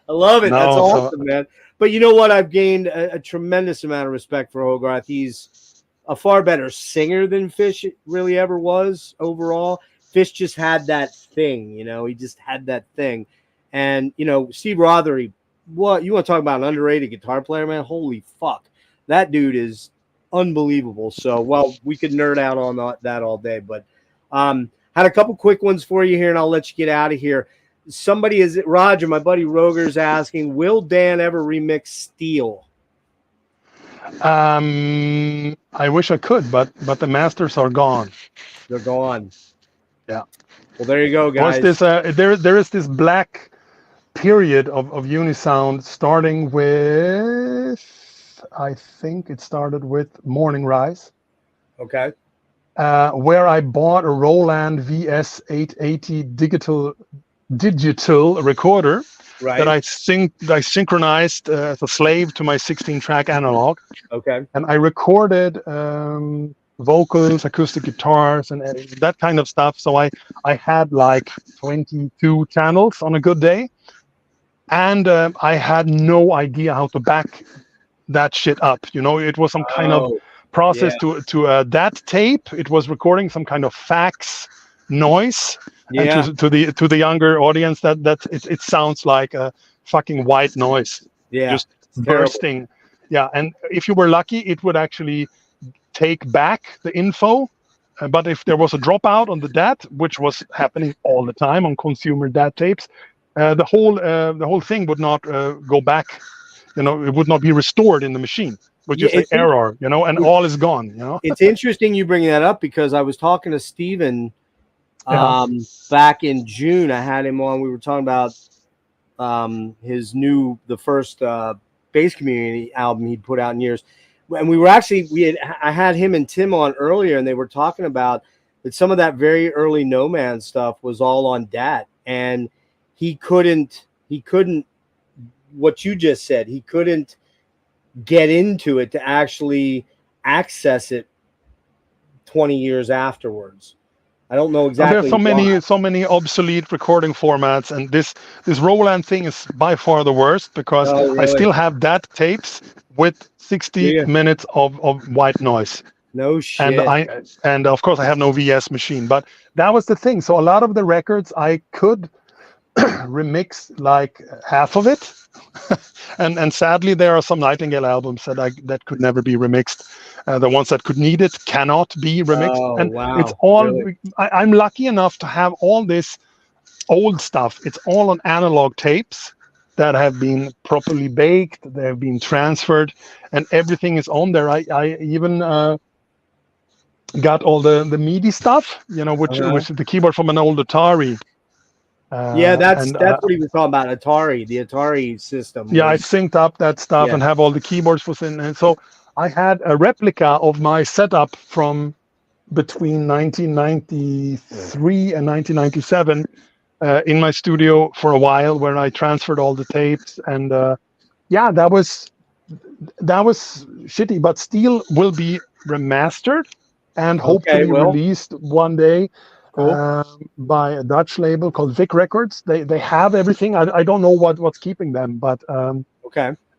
I love it. No, That's so- awesome, man. But you know what? I've gained a tremendous amount of respect for Hogarth. He's a far better singer than Fish really ever was overall. Fish just had that thing, he just had that thing. And, Steve Rothery, what you want to talk about an underrated guitar player, man? Holy fuck. That dude is unbelievable. So, well, we could nerd out on that all day, but had a couple quick ones for you here, and I'll let you get out of here. Roger, my buddy Roger's asking, will Dan ever remix Steel? I wish I could, but the masters are gone. They're gone. Yeah. Well, there you go, guys. Was this there is this black period of Unisound starting with, I think it started with Morning Rise, Okay. where I bought a Roland VS 880 digital recorder Right. that I synchronized as a slave to my 16-track analog, Okay. and I recorded vocals, acoustic guitars, and that kind of stuff. So I had like 22 channels on a good day, and I had no idea how to back that shit up. It was some kind of process to that tape. It was recording some kind of fax noise. Yeah. And to the younger audience, that it sounds like a fucking white noise. Yeah. Just bursting. Yeah, and if you were lucky, it would actually take back the info. But if there was a dropout on the DAT, which was happening all the time on consumer DAT tapes, the whole thing would not go back. It would not be restored in the machine, which is an error. And all is gone. It's interesting you bring that up, because I was talking to Steven back in June. I had him on. We were talking about the first Bass Community album he'd put out in years. And I had him and Tim on earlier, and they were talking about that some of that very early No Man stuff was all on DAT, and he couldn't what you just said, he couldn't get into it to actually access it 20 years afterwards. I don't know exactly. There's so many obsolete recording formats, and this Roland thing is by far the worst, because really? I still have DAT tapes with 60 minutes of white noise. No shit. And of course I have no VS machine, but that was the thing. So a lot of the records I could remix like half of it. and sadly there are some Nightingale albums that could never be remixed. The ones that could need it cannot be remixed. It's all really? I'm lucky enough to have all this old stuff. It's all on analog tapes that have been properly baked, they have been transferred, and everything is on there. I even got all the MIDI stuff, which is the keyboard from an old Atari. That's what he was talking about, Atari, the Atari system. Yeah, I synced up that stuff and have all the keyboards within. And so I had a replica of my setup from between 1993 and 1997 in my studio for a while, where I transferred all the tapes. And that was shitty, but Steel will be remastered and hopefully released one day. By a Dutch label called Vic Records. They have everything. I don't know what's keeping them, but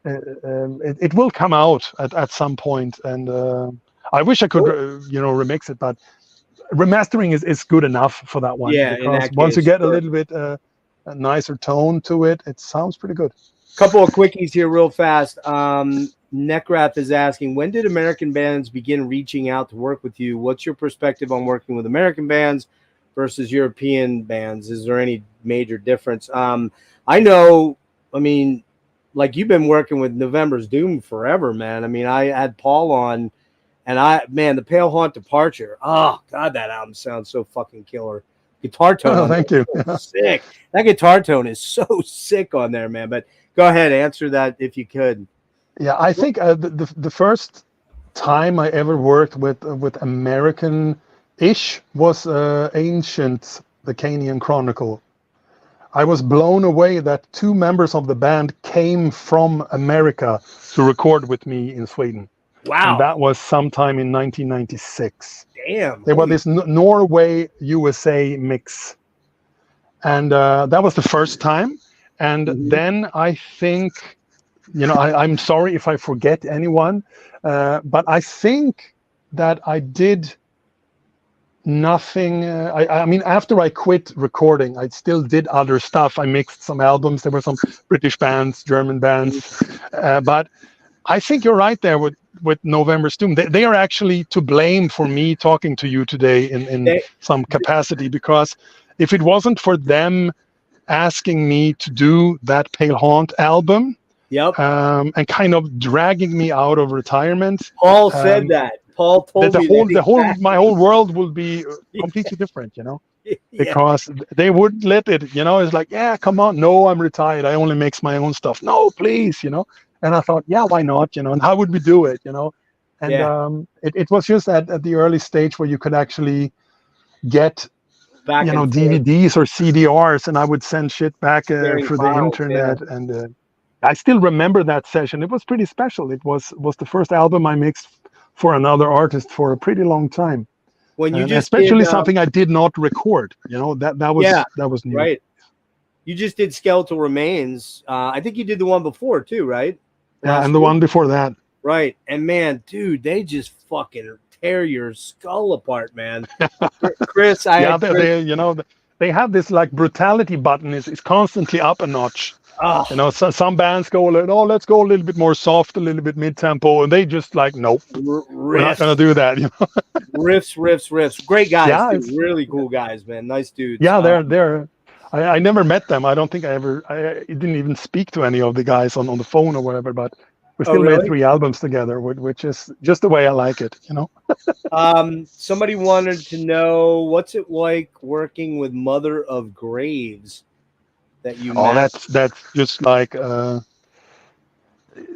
it will come out at some point. And I wish I could remix it, but remastering is good enough for that one. Yeah, because once you get a little bit a nicer tone to it, it sounds pretty good. Couple of quickies here real fast. Neckrath is asking, when did American bands begin reaching out to work with you? What's your perspective on working with American bands versus European bands? Is there any major difference? I know, like you've been working with November's Doom forever, man. I mean, I had Paul on And the Pale Haunt Departure. Oh God, that album sounds so fucking killer. Guitar tone. Oh, thank you. Sick. That guitar tone is so sick on there, man. But go ahead, answer that if you could. Yeah, I think the first time I ever worked with American-ish was Ancient, the Canian Chronicle. I was blown away that 2 members of the band came from America to record with me in Sweden. Wow. And that was sometime in 1996. Damn. They were this Norway-USA mix. And that was the first time. And then I think, I'm sorry if I forget anyone, but I think that I did nothing. I mean, after I quit recording, I still did other stuff. I mixed some albums. There were some British bands, German bands. But I think you're right there with November's Doom. They are actually to blame for me talking to you today in some capacity, because if it wasn't for them asking me to do that Pale Haunt album, and kind of dragging me out of retirement. Paul said that. Paul told me my whole world will be completely different, because they wouldn't let it. It's like, yeah, come on, no, I'm retired. I only mix my own stuff. No, please, And I thought, yeah, why not? And how would we do it? And it was just at the early stage where you could actually get back DVDs or CDRs, and I would send shit back through the internet. Yeah. And I still remember that session. It was pretty special. It was the first album I mixed for another artist for a pretty long time. When you especially something I did not record. That was new. Right. You just did Skeletal Remains. I think you did the one before too, right? And the one before that. Right. And man, dude, they just fucking tear your skull apart, man. Chris, they have this like brutality button is constantly up a notch. Oh. So some bands go let's go a little bit more soft, a little bit mid-tempo, and they just like, nope, we're not gonna do that. Riffs. Great guys, really cool guys, man. Nice dudes. Yeah, they're. I never met them. I don't think I didn't even speak to any of the guys on the phone or whatever, but we still made 3 albums together, which is just the way I like it, Somebody wanted to know, what's it like working with Mother of Graves that you met? That's just like,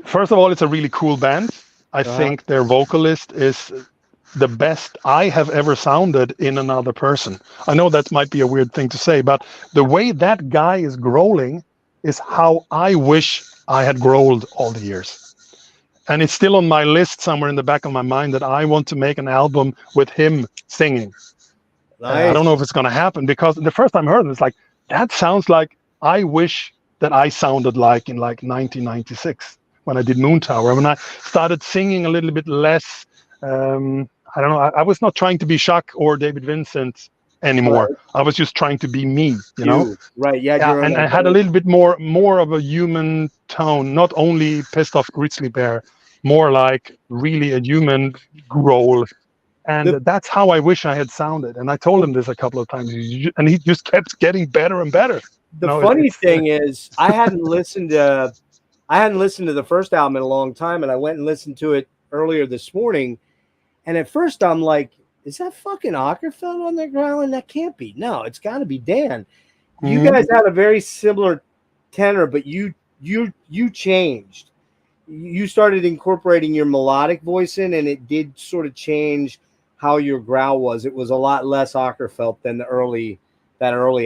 first of all, it's a really cool band. I think their vocalist is the best I have ever sounded in another person. I know that might be a weird thing to say, but the way that guy is growling is how I wish I had growled all the years. And it's still on my list somewhere in the back of my mind that I want to make an album with him singing. Nice. I don't know if it's going to happen, because the first time I heard it, it's like, that sounds like I wish that I sounded like in like 1996 when I did Moon Tower. When I started singing a little bit less, I don't know, I was not trying to be Chuck or David Vincent anymore. Right. I was just trying to be me, Right, and I had a little bit more of a human tone, not only Pissed Off Grizzly Bear, more like really a human growl. And that's how I wish I had sounded. And I told him this a couple of times, and he just kept getting better and better. The funny thing is, I hadn't listened to the first album in a long time, and I went and listened to it earlier this morning. And at first I'm like, is that fucking Ockerfeld on there growling? That can't be. No, it's got to be Dan. You guys had a very similar tenor, but you changed. You started incorporating your melodic voice in, and it did sort of change how your growl was. It was a lot less Ockerfeld than that early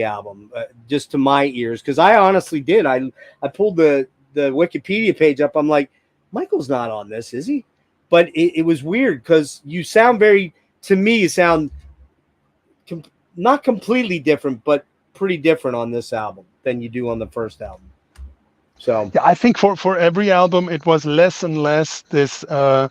album, just to my ears. Because I honestly did. I pulled the Wikipedia page up. I'm like, Michael's not on this, is he? But it was weird because you sound to me, you sound not completely different, but pretty different on this album than you do on the first album. So yeah, I think for every album it was less and less this. I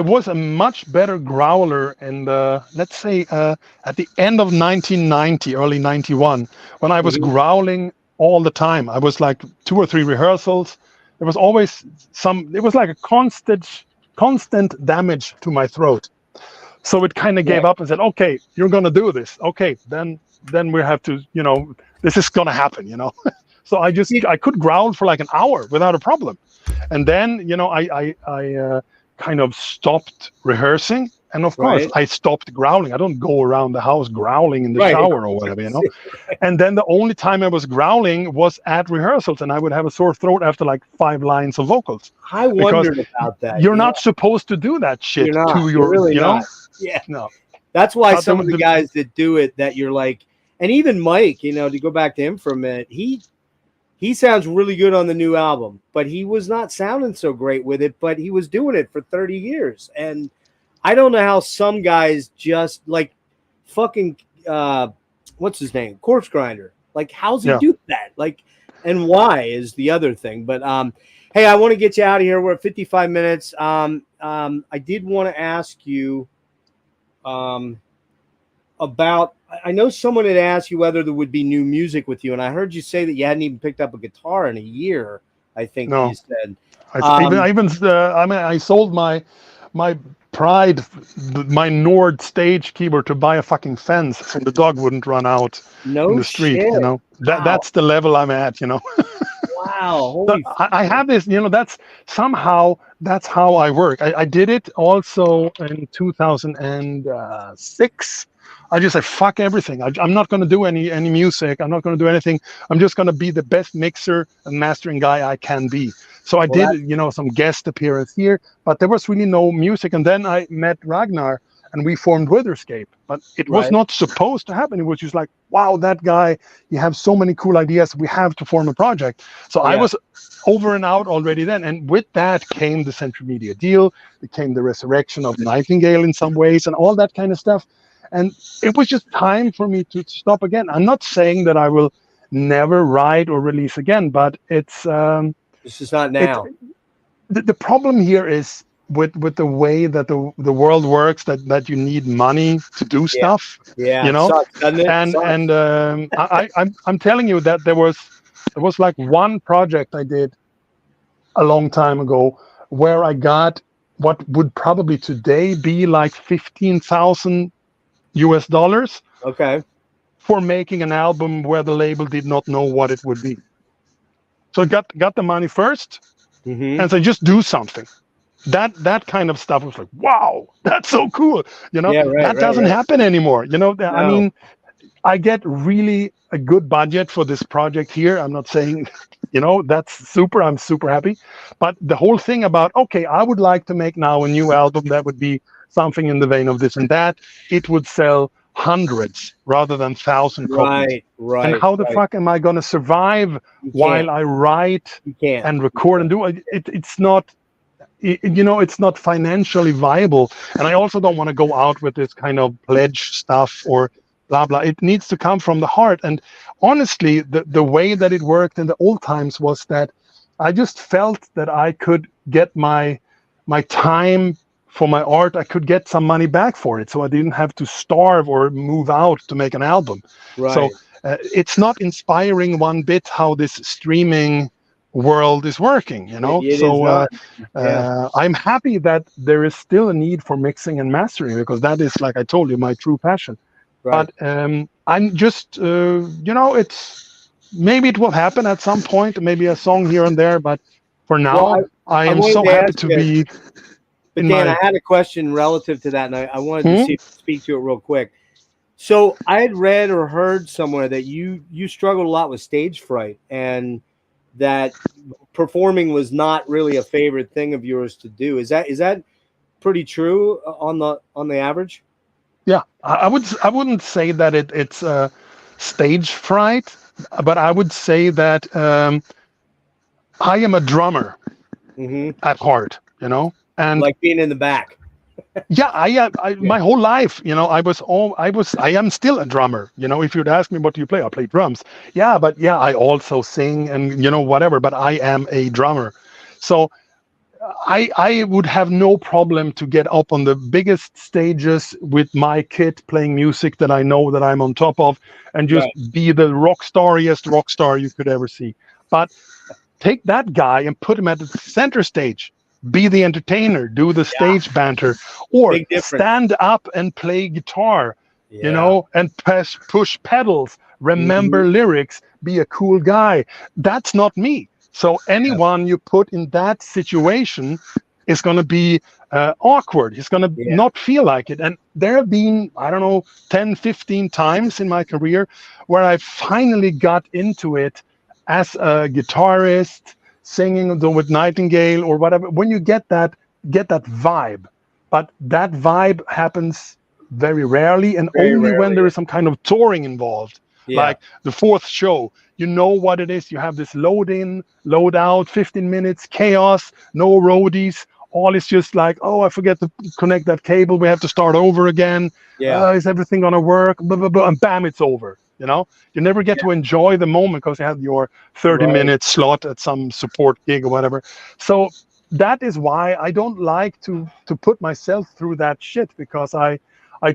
was a much better growler in let's say at the end of 1990, early 91, when I was growling all the time. I was like 2 or 3 rehearsals. There was always it was like a constant damage to my throat. So it kind of gave up and said, okay, you're going to do this. Okay, then we have to, this is going to happen, So I could growl for like an hour without a problem. And then, I kind of stopped rehearsing. And of course, Right. I stopped growling. I don't go around the house growling in the Right. shower or whatever, you know. And then the only time I was growling was at rehearsals, and I would have a sore throat after like 5 lines of vocals. I Because wondered about that. you're Yeah, not supposed to do that shit you're not. to You're your, really you know. not. Yeah. No. That's why But some of the guys that do it, that you're like, and even Mike, you know, to go back to him for a minute, he sounds really good on the new album, but he was not sounding so great with it, but he was doing it for 30 years. And I don't know how some guys just like fucking, what's his name? Corpse Grinder. Like, how's he do that? Like, and why is the other thing. But, hey, I want to get you out of here. We're at 55 minutes. I did want to ask you, about, I know someone had asked you whether there would be new music with you, and I heard you say that you hadn't even picked up a guitar in a year. I think you said. I sold my Pride, my Nord stage keyboard to buy a fucking fence so the dog wouldn't run out in the street. Shit. You know, that's the level I'm at. You know. Wow. So I have this. You know, that's how I work. I did it also in 2006. I just said, fuck everything. I'm not going to do any music. I'm not going to do anything. I'm just going to be the best mixer and mastering guy I can be. So I did, you know, some guest appearance here, but there was really no music. And then I met Ragnar and we formed Witherscape. But it was not supposed to happen. It was just like, wow, that guy, you have so many cool ideas. We have to form a project. So I was over and out already then. And with that came the Century Media deal. It came the resurrection of Nightingale in some ways and all that kind of stuff. And it was just time for me to stop again. I'm not saying that I will never write or release again, but it's this is not now. The problem here is with the way that the world works, that you need money to do stuff. Yeah, you know. Sucks, doesn't it? I'm telling you that there was like one project I did a long time ago where I got what would probably today be like $15,000 okay, for making an album where the label did not know what it would be. So I got the money first, and so just do something. That kind of stuff was like, wow, that's so cool. You know, that doesn't happen anymore. You know, I mean, I get really a good budget for this project here. I'm not saying, you know, that's super. I'm super happy. But the whole thing about, okay, I would like to make now a new album that would be something in the vein of this and that. It would sell hundreds rather than 1,000 copies. Right. And how the fuck am I going to survive while I write and record and do it? It's not, you know, it's not financially viable. And I also don't want to go out with this kind of pledge stuff or blah, blah. It needs to come from the heart. And honestly, the way that it worked in the old times was that I just felt that I could get my time for my art. I could get some money back for it. So I didn't have to starve or move out to make an album. So it's not inspiring one bit how this streaming world is working, you know. I'm happy that there is still a need for mixing and mastering, because that is, like I told you, my true passion. But I'm just you know, it's maybe it will happen at some point, maybe a song here and there, but for now I am so happy to be. But Dan, I had a question relative to that, and I wanted to speak to it real quick. So I had read or heard somewhere that you struggled a lot with stage fright, and that performing was not really a favorite thing of yours to do. Is that pretty true on the average? Yeah, I wouldn't say that it's stage fright, but I would say that I am a drummer at heart, you know, and like being in the back. My whole life, you know, I am still a drummer. You know, if you'd ask me what do you play, I play drums. But I also sing and, you know, whatever, but I am a drummer. So I would have no problem to get up on the biggest stages with my kit playing music that I know that I'm on top of, and just be the rock star you could ever see. But take that guy and put him at the center stage. Be the entertainer, do the stage banter, or stand up and play guitar, you know, and push pedals, remember lyrics, be a cool guy. That's not me. So anyone you put in that situation, is going to be awkward. He's going to not feel like it. And there have been, I don't know, 10, 15 times in my career where I finally got into it as a guitarist, singing with Nightingale or whatever. When you get that vibe, but that vibe happens very rarely, and Very only when rarely, there is some kind of touring involved. Like the fourth show, you know what it is. You have this load in, load out, 15 minutes, chaos, no roadies. All is just like, oh, I forget to connect that cable. We have to start over again. Is everything going to work? Blah, blah, blah. And bam, it's over. You know, you never get to enjoy the moment because you have your 30-minute slot at some support gig or whatever. So that is why I don't like to put myself through that shit, because I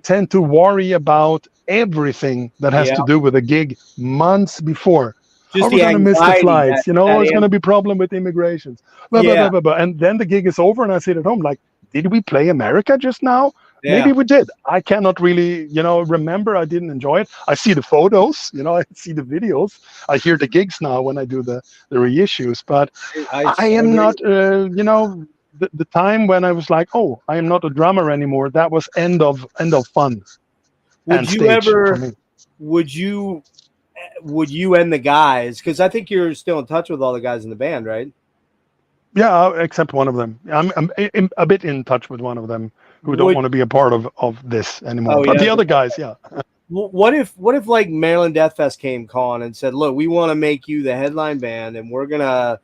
tend to worry about everything that has to do with a gig months before. Just Are we going to miss the flights? It's going to be problem with immigrations. Blah, blah, blah, blah, blah. And then the gig is over and I sit at home like, did we play America just now? Maybe we did. I cannot really, remember. I didn't enjoy it. I see the photos, I see the videos. I hear the gigs now when I do the reissues. But I am not, the time when I was like, oh, I am not a drummer anymore. That was end of fun. Would you ever? Would you and the guys? Because I think you're still in touch with all the guys in the band, right? Yeah, except one of them. I'm a bit in touch with one of them who don't want to be a part of this anymore. But the other guys, What if like Maryland Death Fest came calling and said, look, we want to make you the headline band and we're gonna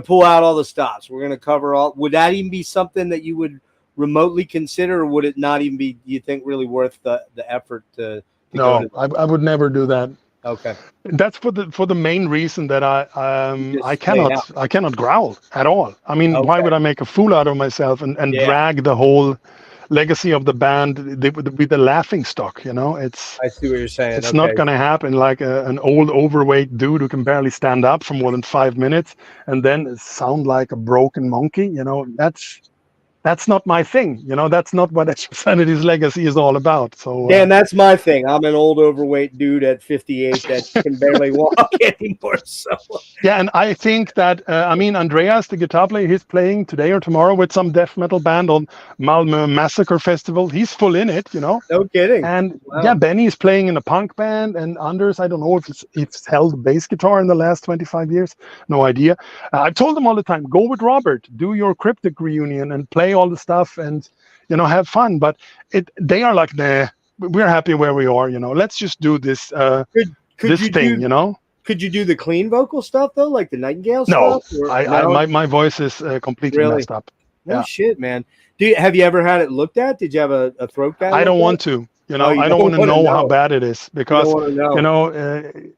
pull out all the stops. We're gonna cover all. Would that even be something that you would remotely consider, or would it not even be, do you think, really worth the effort to no, I would never do that. Okay. That's for the main reason that I cannot growl at all. I mean, why would I make a fool out of myself and drag the whole legacy of the band with the laughing stock? It's, I see what you're saying. It's not going to happen. Like an old overweight dude who can barely stand up for more than 5 minutes and then sound like a broken monkey. That's not my thing. That's not what Edge of Sanity's legacy is all about. So Dan, that's my thing. I'm an old overweight dude at 58 that can barely walk anymore. So yeah, and I think that Andreas, the guitar player, he's playing today or tomorrow with some death metal band on Malmö Massacre Festival. He's full in it, No kidding. And Benny is playing in a punk band, and Anders, I don't know if it's held bass guitar in the last 25 years. No idea. I've told them all the time, go with Robert, do your Cryptic reunion and play all the stuff and have fun. But they are like, nah, we're happy where we are. Let's just do this this thing. Could you do the clean vocal stuff though, like the Nightingale stuff? No, my voice is completely messed up. No shit, man. Have you ever had it looked at? Did you have a throat guy? I don't want to. I don't want to know how bad it is, because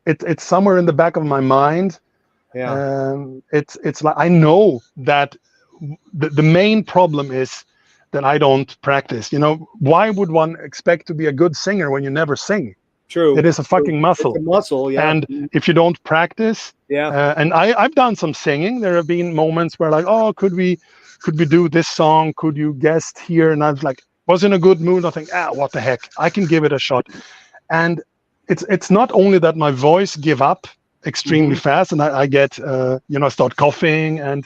it's somewhere in the back of my mind. It's like I know that the main problem is that I don't practice. Why would one expect to be a good singer when you never sing? True. It is a fucking muscle. It's a muscle, yeah. And if you don't practice, and I've done some singing. There have been moments where like, oh, could we do this song? Could you guest here? And I was like, was in a good mood. I think, what the heck? I can give it a shot. And it's not only that my voice give up extremely fast, and I get I start coughing, and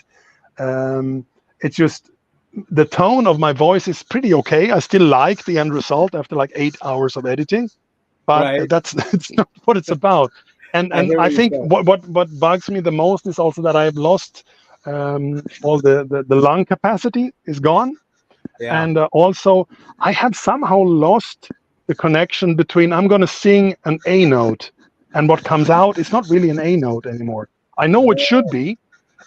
it's just the tone of my voice is pretty okay. I still like the end result after like 8 hours of editing, but it's not what it's about. And I think what bugs me the most is also that I've lost all the lung capacity is gone. And also I have somehow lost the connection between I'm going to sing an A note and what comes out is not really an A note anymore. I know it should be.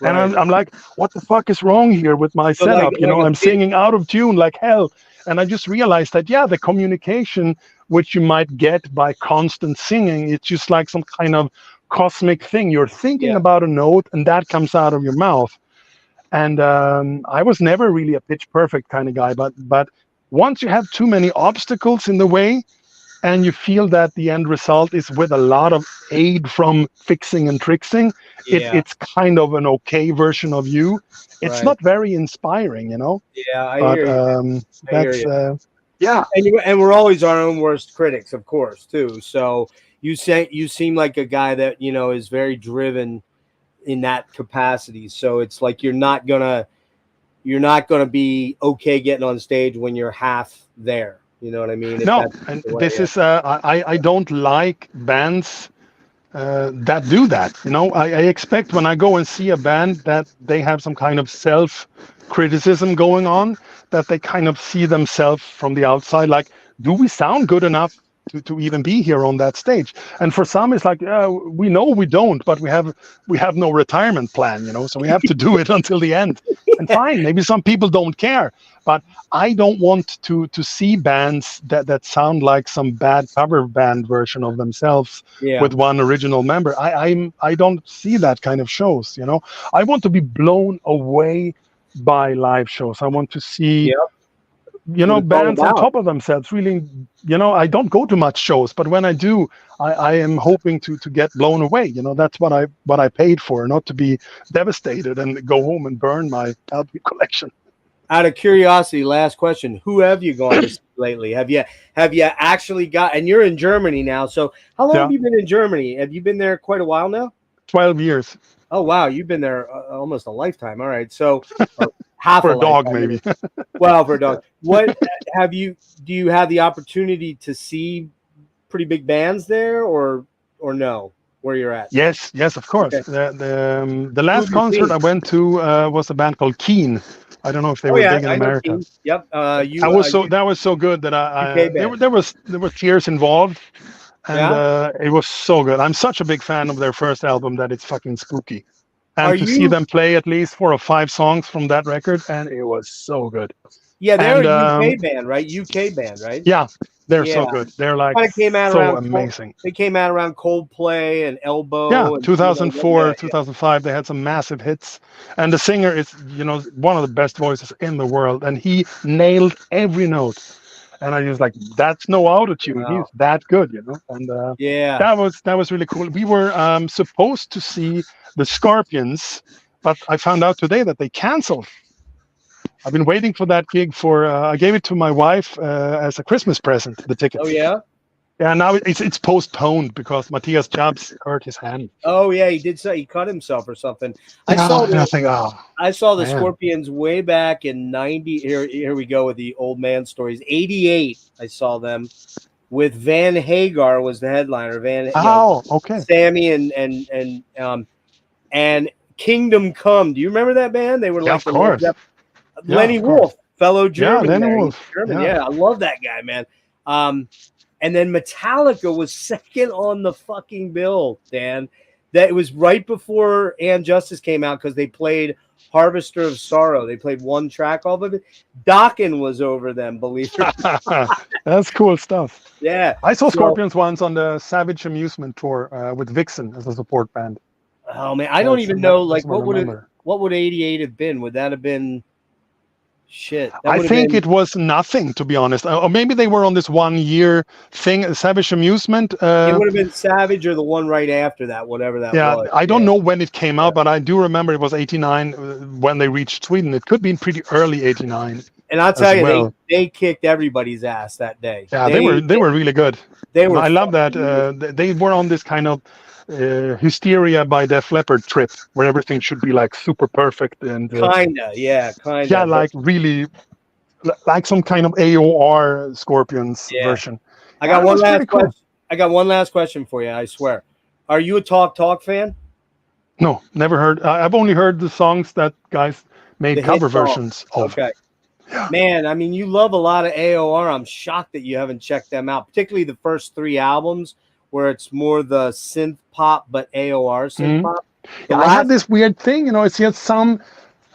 And I'm like, what the fuck is wrong here with my setup? I'm singing out of tune like hell. And I just realized that, the communication which you might get by constant singing, it's just like some kind of cosmic thing. You're thinking about a note and that comes out of your mouth. And I was never really a pitch perfect kind of guy. But once you have too many obstacles in the way, and you feel that the end result is with a lot of aid from fixing and trixing, it's kind of an okay version of you. It's not very inspiring, Yeah, I hear you. That's and we're always our own worst critics, of course, too. So you seem like a guy that is very driven in that capacity. So it's like you're not gonna you're not going to be okay getting on stage when you're half there. You know what I mean? If No, that's and the way, this is I don't like bands that do that. You know, I expect when I go and see a band that they have some kind of self-criticism going on, that they kind of see themselves from the outside, like, do we sound good enough to even be here on that stage? And for some, it's like, we know we don't, but we have no retirement plan, you know, so we have to do it until the end. And fine, maybe some people don't care, but I don't want to see bands that sound like some bad cover band version of themselves yeah, with one original member. I don't see that kind of shows, you know. I want to be blown away by live shows. I want to see, yep. you know, What it's all bands on about. top of themselves. Really, you know, I don't go to much shows, but when I do, I am hoping to get blown away. You know, that's what I paid for, not to be devastated and go home and burn my album collection. Out of curiosity, last question: who have you gone to see lately? Have you actually got? And you're in Germany now, so how long Yeah. have you been in Germany? Have you been there quite a while now? 12 years Oh wow, you've been there almost a lifetime. All right, so half for a dog, lifetime, maybe. Well, for a dog. What have you? Do you have the opportunity to see pretty big bands there, or no? Where you're at? Yes, of course. Okay. The last have you concert seen? I went to was a band called Keen. I don't know if they Oh were yeah, big in I know America. King. Yep. That was so good that UK band. there were tears involved, and Yeah. it was so good. I'm such a big fan of their first album that it's fucking spooky, and Are to see you? them play at least 4 or 5 songs from that record, and it was so good. Yeah, they're And a UK band, right? UK band, right? yeah, they're Yeah. so good. They're like Kind of came out so around. amazing. They came out around Coldplay and Elbow. Yeah, And 2004, yeah. 2005, they had some massive hits. And the singer is, you know, one of the best voices in the world. And he nailed every note. And I was like, that's no autotune. Wow. He's that good, you know? And Yeah. that was really cool. We were supposed to see the Scorpions, but I found out today that they canceled. I've been waiting for that gig I gave it to my wife as a Christmas present, the ticket. Oh yeah. Yeah, now it's postponed because Matthias Jabs hurt his hand. Oh yeah, he did. He cut himself or something. I Yeah, saw and I think, oh, I saw the man. Scorpions way back in 90. Here we go with the old man stories. 88. I saw them with Van Hagar was the headliner. Okay. Sammy and Kingdom Come. Do you remember that band? They were Yeah, like of course. Lenny of course. Wolf, fellow German. Lenny there. Wolf. German, Yeah. yeah, I love that guy, man. And then Metallica was second on the fucking bill, Dan. That was right before And Justice came out because they played Harvester of Sorrow. They played one track off of it. Dokken was over them, believe it or not. That's cool stuff. Yeah. I saw Scorpions once on the Savage Amusement tour with Vixen as a support band. Oh man, I don't even know. Like, what would 88 have been? Would that have been? Shit. I think it was nothing, to be honest. Or maybe they were on this 1 year thing, Savage Amusement. It would have been Savage or the one right after that, whatever that was. Yeah, I don't know when it came out, but I do remember it was 89 when they reached Sweden. It could be pretty early 89. And I'll tell you, well. they kicked everybody's ass that day. Yeah, they were really good. They were. I love that. They were on this kind of Hysteria by Def Leppard trip where everything should be like super perfect and kinda. Yeah, like really like some kind of AOR Scorpions version. I got one last question. I got one last question for you. I swear. Are you a Talk fan? No, never heard. I've only heard the songs that guys made cover versions of. Okay. Man, I mean, you love a lot of AOR. I'm shocked that you haven't checked them out, particularly the first 3 albums where it's more the synth pop, but AOR synth pop. Yeah, I have this weird thing, you know, it's just some,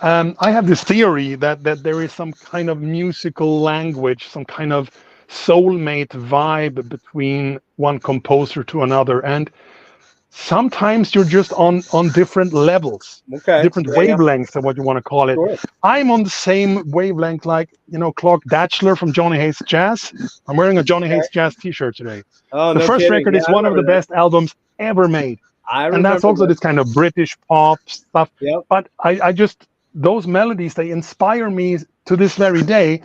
I have this theory that there is some kind of musical language, some kind of soulmate vibe between one composer to another. And sometimes you're just on different levels, different wavelengths of what you want to call it. Sure. I'm on the same wavelength, like, you know, Clark Datchler from Johnny Hates Jazz. I'm wearing a Johnny Hates Jazz t-shirt today. Oh, the first record is one of the best albums ever made. And that's also this kind of British pop stuff. Yep. But I just, those melodies, they inspire me to this very day.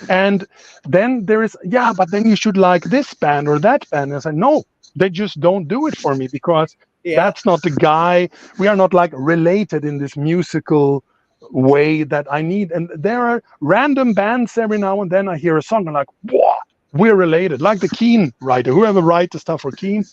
And then there is, but then you should like this band or that band. And I said, no, they just don't do it for me, because that's not the guy. We are not like related in this musical way that I need. And there are random bands every now and then I hear a song and like, what? We're related. Like the Keen writer, whoever writes the stuff for Keen,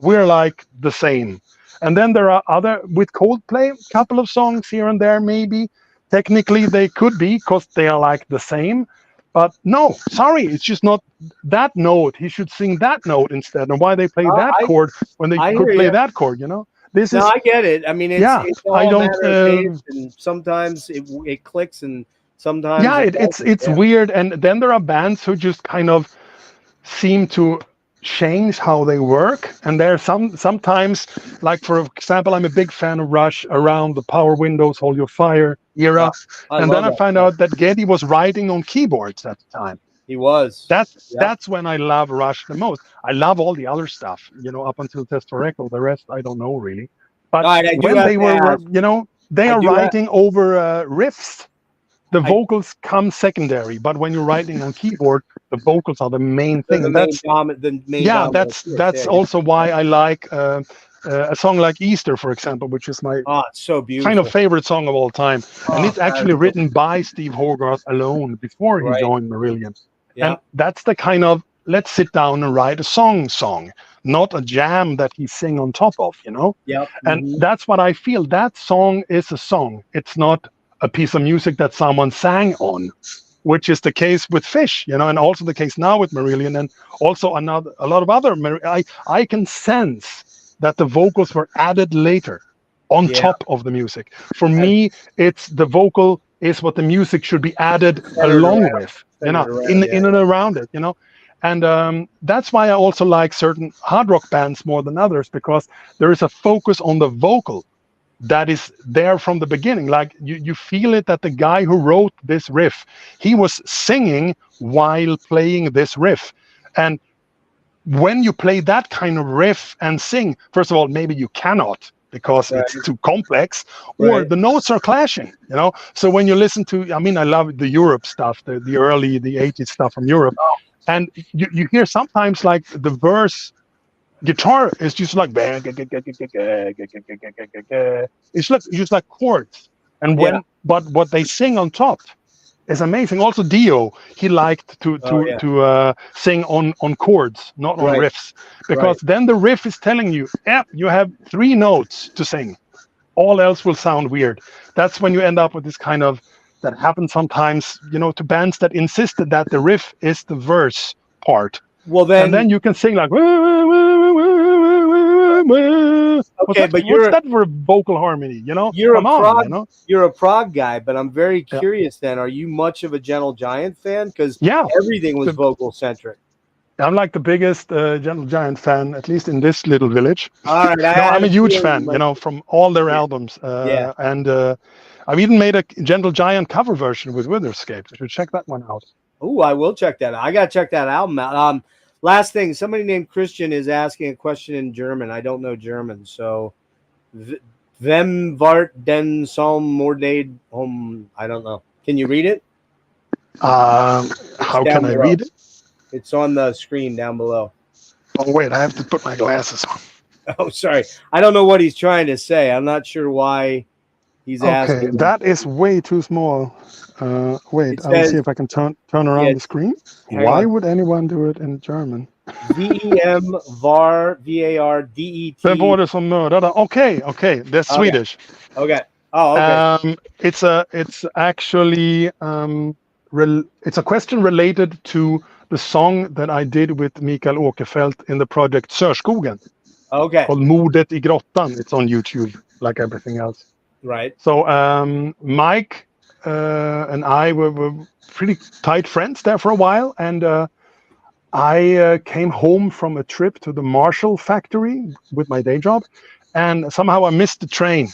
we're like the same. And then there are other, with Coldplay, a couple of songs here and there, maybe. Technically, they could be because they are like the same. But no, sorry, it's just not that note. He should sing that note instead. And why they play that chord when they could play that chord, you know? This is, I get it. I mean, it's all I don't. matter of taste, and sometimes it clicks, and sometimes it's weird. And then there are bands who just kind of seem to change how they work. And there's sometimes, like for example, I'm a big fan of Rush around the Power Windows, Hold Your Fire era. And then I find out that Geddy was writing on keyboards at the time. He was. That's when I love Rush the most. I love all the other stuff, you know, up until Test for Echo. The rest I don't know really. But when they were, you know, they are writing over riffs. The vocals come secondary, but when you're writing on keyboard, the vocals are the main thing. That's also why I like a song like Easter, for example, which is my it's so beautiful. kind of favorite song of all time. And it's actually written by Steve Hogarth alone before he joined Marillion. Yeah. And that's the kind of, let's sit down and write a song, not a jam that he sing on top of, you know? Yep. And that's what I feel. That song is a song. It's not a piece of music that someone sang on, which is the case with Fish, you know, and also the case now with Marillion, and also a lot of other. I can sense that the vocals were added later on top of the music. For me, it's the vocal is what the music should be added along with, you know, in and around it, you know. And that's why I also like certain hard rock bands more than others, because there is a focus on the vocal that is there from the beginning. Like you feel it that the guy who wrote this riff, he was singing while playing this riff. And when you play that kind of riff and sing, first of all, maybe you cannot because it's too complex, or the notes are clashing, you know. So when you listen to, I mean, I love the Europe stuff, the early, the 80s stuff from Europe. And you hear sometimes like the verse guitar is just like it's just like chords, and but what they sing on top is amazing. Also Dio, he liked to sing on chords, not on riffs, because then the riff is telling you, you have 3 notes to sing, all else will sound weird. That's when you end up with this kind of, that happens sometimes, you know, to bands that insisted that the riff is the verse part. Well, then you can sing like, okay, but what's that for vocal harmony? You know, you're a prog guy, but I'm very curious. Then, are you much of a Gentle Giant fan? Because everything was vocal centric. I'm like the biggest Gentle Giant fan, at least in this little village. All right, I'm a huge fan, you know, from all their albums. And I've even made a Gentle Giant cover version with Witherscape. You should check that one out. Oh, I will check that out. I got to check that album out. Last thing, somebody named Christian is asking a question in German. I don't know German, so Wem wart den Salmordade home? I don't know. Can you read it? How can I read it? It's on the screen down below. Oh, wait, I have to put my glasses on. Oh, sorry. I don't know what he's trying to say. I'm not sure why he's asking. Okay, that is way too small. Wait, I'll see if I can turn around the screen. Why would anyone do it in German? VEM VAR VARDET. Vem var det som mördade? Okay, that's Swedish. Okay. Oh, okay. It's actually it's a question related to the song that I did with Mikael Åkerfeldt in the project Sörskogen. Okay. Called Mordet I grottan. It's on YouTube, like everything else. Right. So Mike and I were pretty tight friends there for a while, and I came home from a trip to the Marshall factory with my day job, and somehow I missed the train.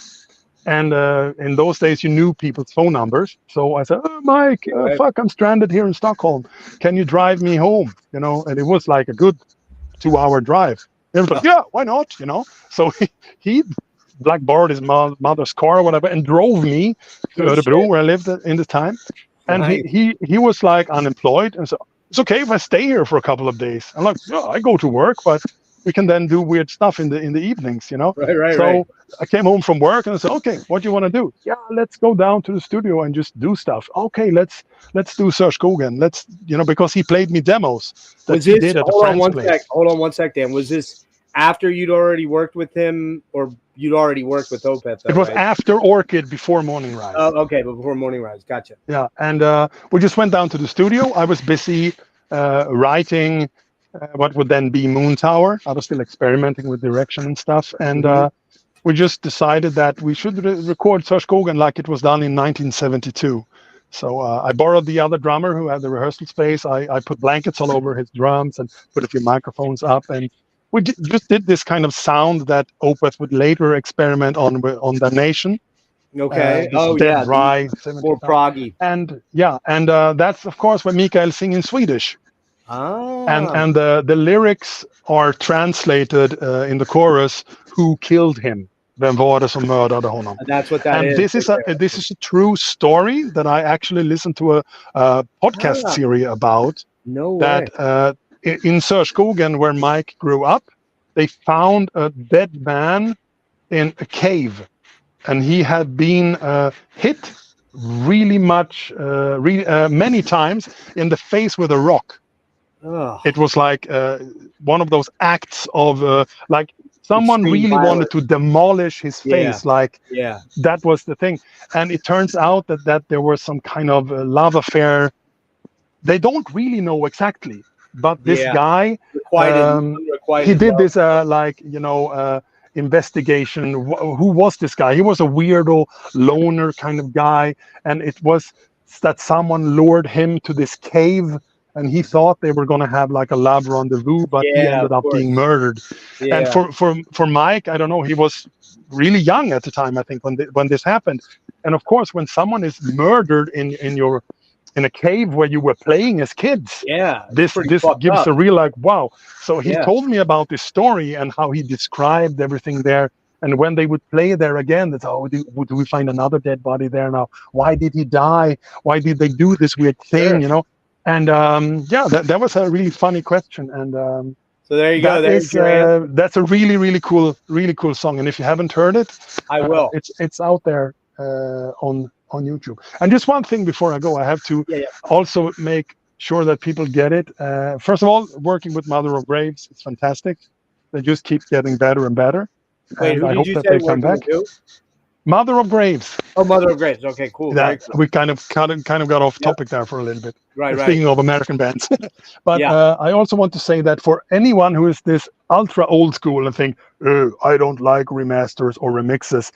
And in those days, you knew people's phone numbers. So I said, "Oh, Mike, fuck, I'm stranded here in Stockholm. Can you drive me home?" You know, and it was like a good 2-hour drive. He was like, "Yeah, why not?" You know, so he like borrowed his mother's car or whatever and drove me to Örebro, where I lived in the time. And he was like unemployed, and so it's okay if I stay here for a couple of days. I'm like, yeah, I go to work, but we can then do weird stuff in the evenings, you know. Right. So I came home from work and I said, okay, what do you want to do? Yeah, let's go down to the studio and just do stuff. Okay, let's do Serge Gauguin. Let's, you know, because he played me demos that Was he this, did at a hold on friend's one place. sec, hold on one sec, Dan. Was this after you'd already worked with him, or you'd already worked with Opeth, though, It was right? after Orchid, before Morning Rise. Oh, okay, but before Morning Rise. Gotcha. Yeah, and we just went down to the studio. I was busy writing what would then be Moon Tower. I was still experimenting with direction and stuff, and we just decided that we should record Serge Gauguin like it was done in 1972. So I borrowed the other drummer who had the rehearsal space. I put blankets all over his drums and put a few microphones up, and we just did this kind of sound that Opeth would later experiment on Damnation. Okay. This dead dry, more proggy. And that's of course when Mikael sing in Swedish. Ah. And the lyrics are translated in the chorus. Who killed him? Vem var det som mördade honom? That's what that and is. This is a true story that I actually listened to a podcast series about. No that way. In Serge Gauguin, where Mike grew up, they found a dead man in a cave, and he had been hit really much, many times in the face with a rock. Oh. It was like one of those acts of like someone Extreme really violence. wanted to demolish his face. Yeah. That was the thing. And it turns out that there was some kind of love affair. They don't really know exactly, but this guy, he did this investigation. Who was this guy? He was a weirdo loner kind of guy, and it was that someone lured him to this cave, and he thought they were going to have like a love rendezvous, but he ended up being murdered. Yeah. And for Mike, I don't know, he was really young at the time, I think, when this happened. And of course, when someone is murdered in a cave where you were playing as kids, this gives a real like wow. So he told me about this story and how he described everything there. And when they would play there again, that's do we find another dead body there now? Why did he die? Why did they do this weird thing? You know. And that was a really funny question. And so there you go. That's a really cool song. And if you haven't heard it, I will. It's out there on YouTube. And just one thing before I go, I have to also make sure that people get it. First of all, working with Mother of Graves, it's fantastic. They just keep getting better and better. Wait, and who I did hope you that say they come back. Who? Mother of Graves. Oh, Mother of Graves. Okay, cool. We kind of got off topic there for a little bit. Right. Speaking of American bands. But I also want to say that for anyone who is this ultra old school and think, I don't like remasters or remixes,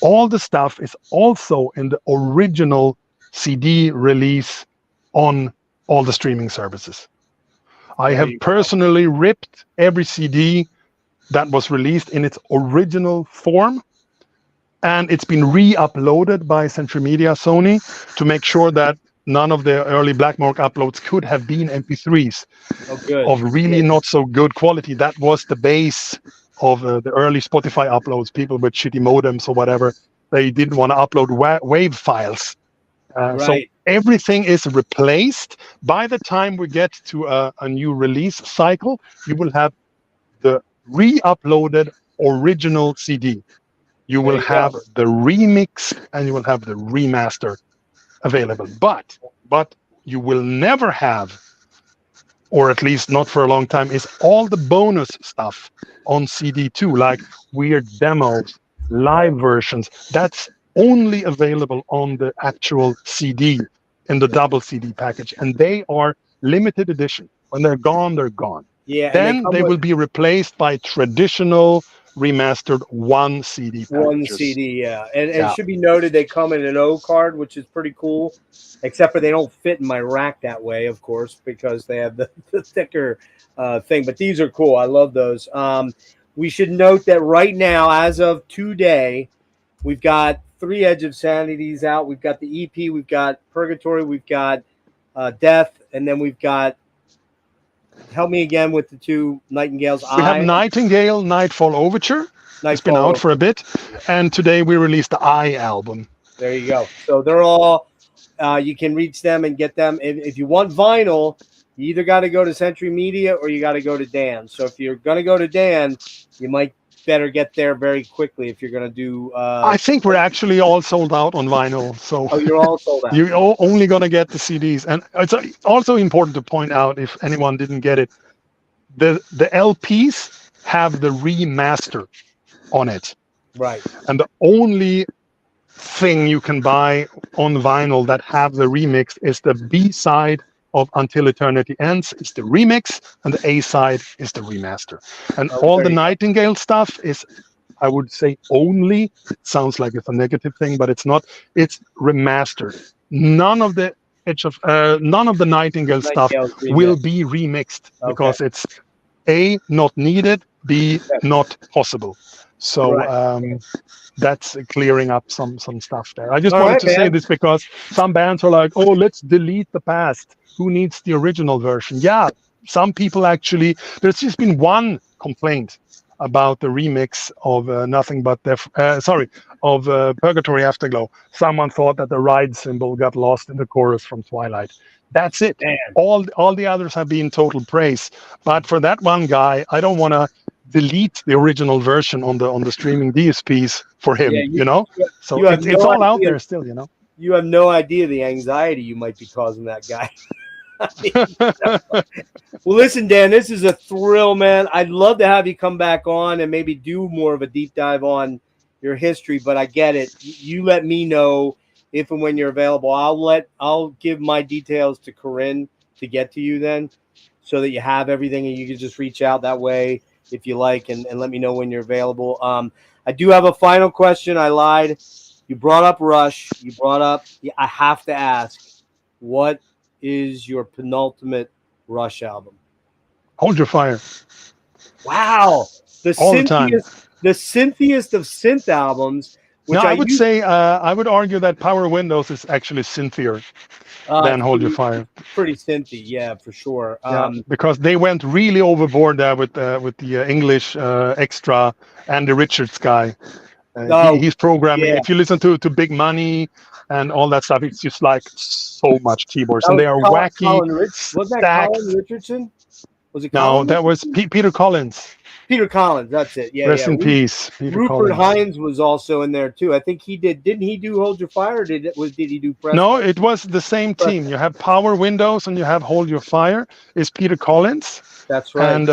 all the stuff is also in the original CD release on all the streaming services. I have personally ripped every CD that was released in its original form, and it's been re-uploaded by Century Media Sony to make sure that none of the early Blackmark uploads could have been MP3s of really not so good quality. That was the base of the early Spotify uploads. People with shitty modems or whatever, they didn't want to upload WAV files. So everything is replaced. By the time we get to a new release cycle, you will have the re-uploaded original CD. You will have the remix and you will have the remaster available. But you will never have, or at least not for a long time, is all the bonus stuff on CD too, like weird demos, live versions. That's only available on the actual CD in the double CD package, and they are limited edition. When they're gone, they're gone. Yeah. Then they will be replaced by traditional remastered one CD packages. One CD, And it should be noted they come in an O card, which is pretty cool, except for they don't fit in my rack that way, of course, because they have the thicker thing. But these are cool. I love those. We should note that right now, as of today, we've got 3 Edge of Sanities out. We've got the EP, we've got Purgatory, we've got Death, and then we've got, help me again with the 2 Nightingales. We have Nightingale, Nightfall Overture. It's been out for a bit. And today we released the I album. There you go. So they're all, you can reach them and get them. If you want vinyl, You either got to go to Century Media or you got to go to Dan. So if you're going to go to Dan, you might better get there very quickly if you're going to do. I think we're actually all sold out on vinyl. So Oh, you're all sold out. you're only going to get the CDs. And it's also important to point out, if anyone didn't get it, the LPs have the remaster on it. Right. And the only thing you can buy on vinyl that have the remix is the B-side of Until Eternity Ends is the remix, and the A-side is the remaster. And all the Nightingale stuff is, I would say, only, it sounds like it's a negative thing, but it's not, it's remastered. None of the Nightingale stuff will be remixed because it's A, not needed, B, not possible. So that's clearing up some stuff there. I just wanted to say this because some bands are like, oh, let's delete the past. Who needs the original version? Yeah, some people actually, there's just been one complaint about the remix of Purgatory Afterglow. Someone thought that the ride symbol got lost in the chorus from Twilight. That's it. Damn. All the others have been total praise. But for that one guy, I don't want to delete the original version on the streaming DSPs for him, So it's all out there still, You have no idea the anxiety you might be causing that guy. Well, listen, Dan, this is a thrill, man. I'd love to have you come back on and maybe do more of a deep dive on your history, but I get it. You let me know if and when you're available. I'll give my details to Corinne to get to you then, so that you have everything and you can just reach out that way if you like, and let me know when you're available. I do have a final question. I lied. You brought up Rush. I have to ask, what is your penultimate Rush album? Hold Your Fire. Wow. The synthiest of synth albums. I would argue that Power Windows is actually synthier than Hold Your Fire. Pretty synthy, yeah, for sure. Because they went really overboard there with the English extra Andy Richards guy. He's programming. Yeah. If you listen to Big Money and all that stuff, it's just like so much keyboards, and they are wacky. Was that Colin Richardson? Was it Colin? No, that was Peter Collins. Peter Collins, that's it. Yeah, Rest in peace. Peter Rupert Hines was also in there too. I think he did. Didn't he do Hold Your Fire? Or did he do Press? No, it was the same team. You have Power Windows and you have Hold Your Fire. Is Peter Collins? That's right. And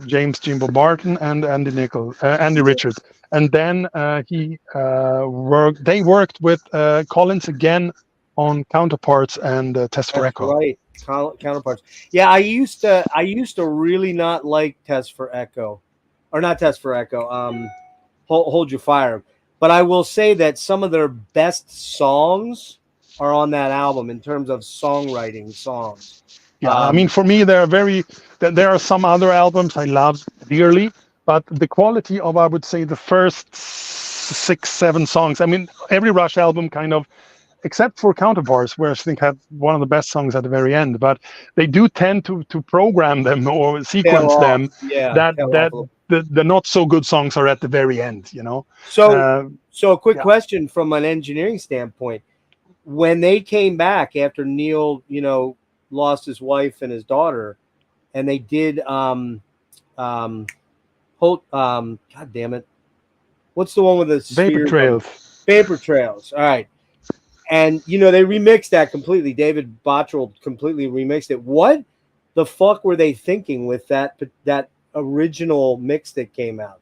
James Jimbo Barton and Andy Richards. And then they worked with Collins again on Counterparts and Test for Echo. Right, Counterparts. Yeah, I used to really not like Test for Echo, or not Test for Echo. Hold Your Fire. But I will say that some of their best songs are on that album in terms of songwriting songs. Yeah, I mean, for me, there are some other albums I love dearly, but the quality of, I would say, the first 6-7 songs. I mean, every Rush album kind of, except for Counterparts, where I think have one of the best songs at the very end, but they do tend to program them or sequence them. Yeah, that the not so good songs are at the very end, So a quick question from an engineering standpoint: when they came back after Neil, lost his wife and his daughter, and they did God damn it, what's the one with the Vapor Trails? Vapor Trails. All right. And, they remixed that completely. David Bottrell completely remixed it. What the fuck were they thinking with that original mix that came out?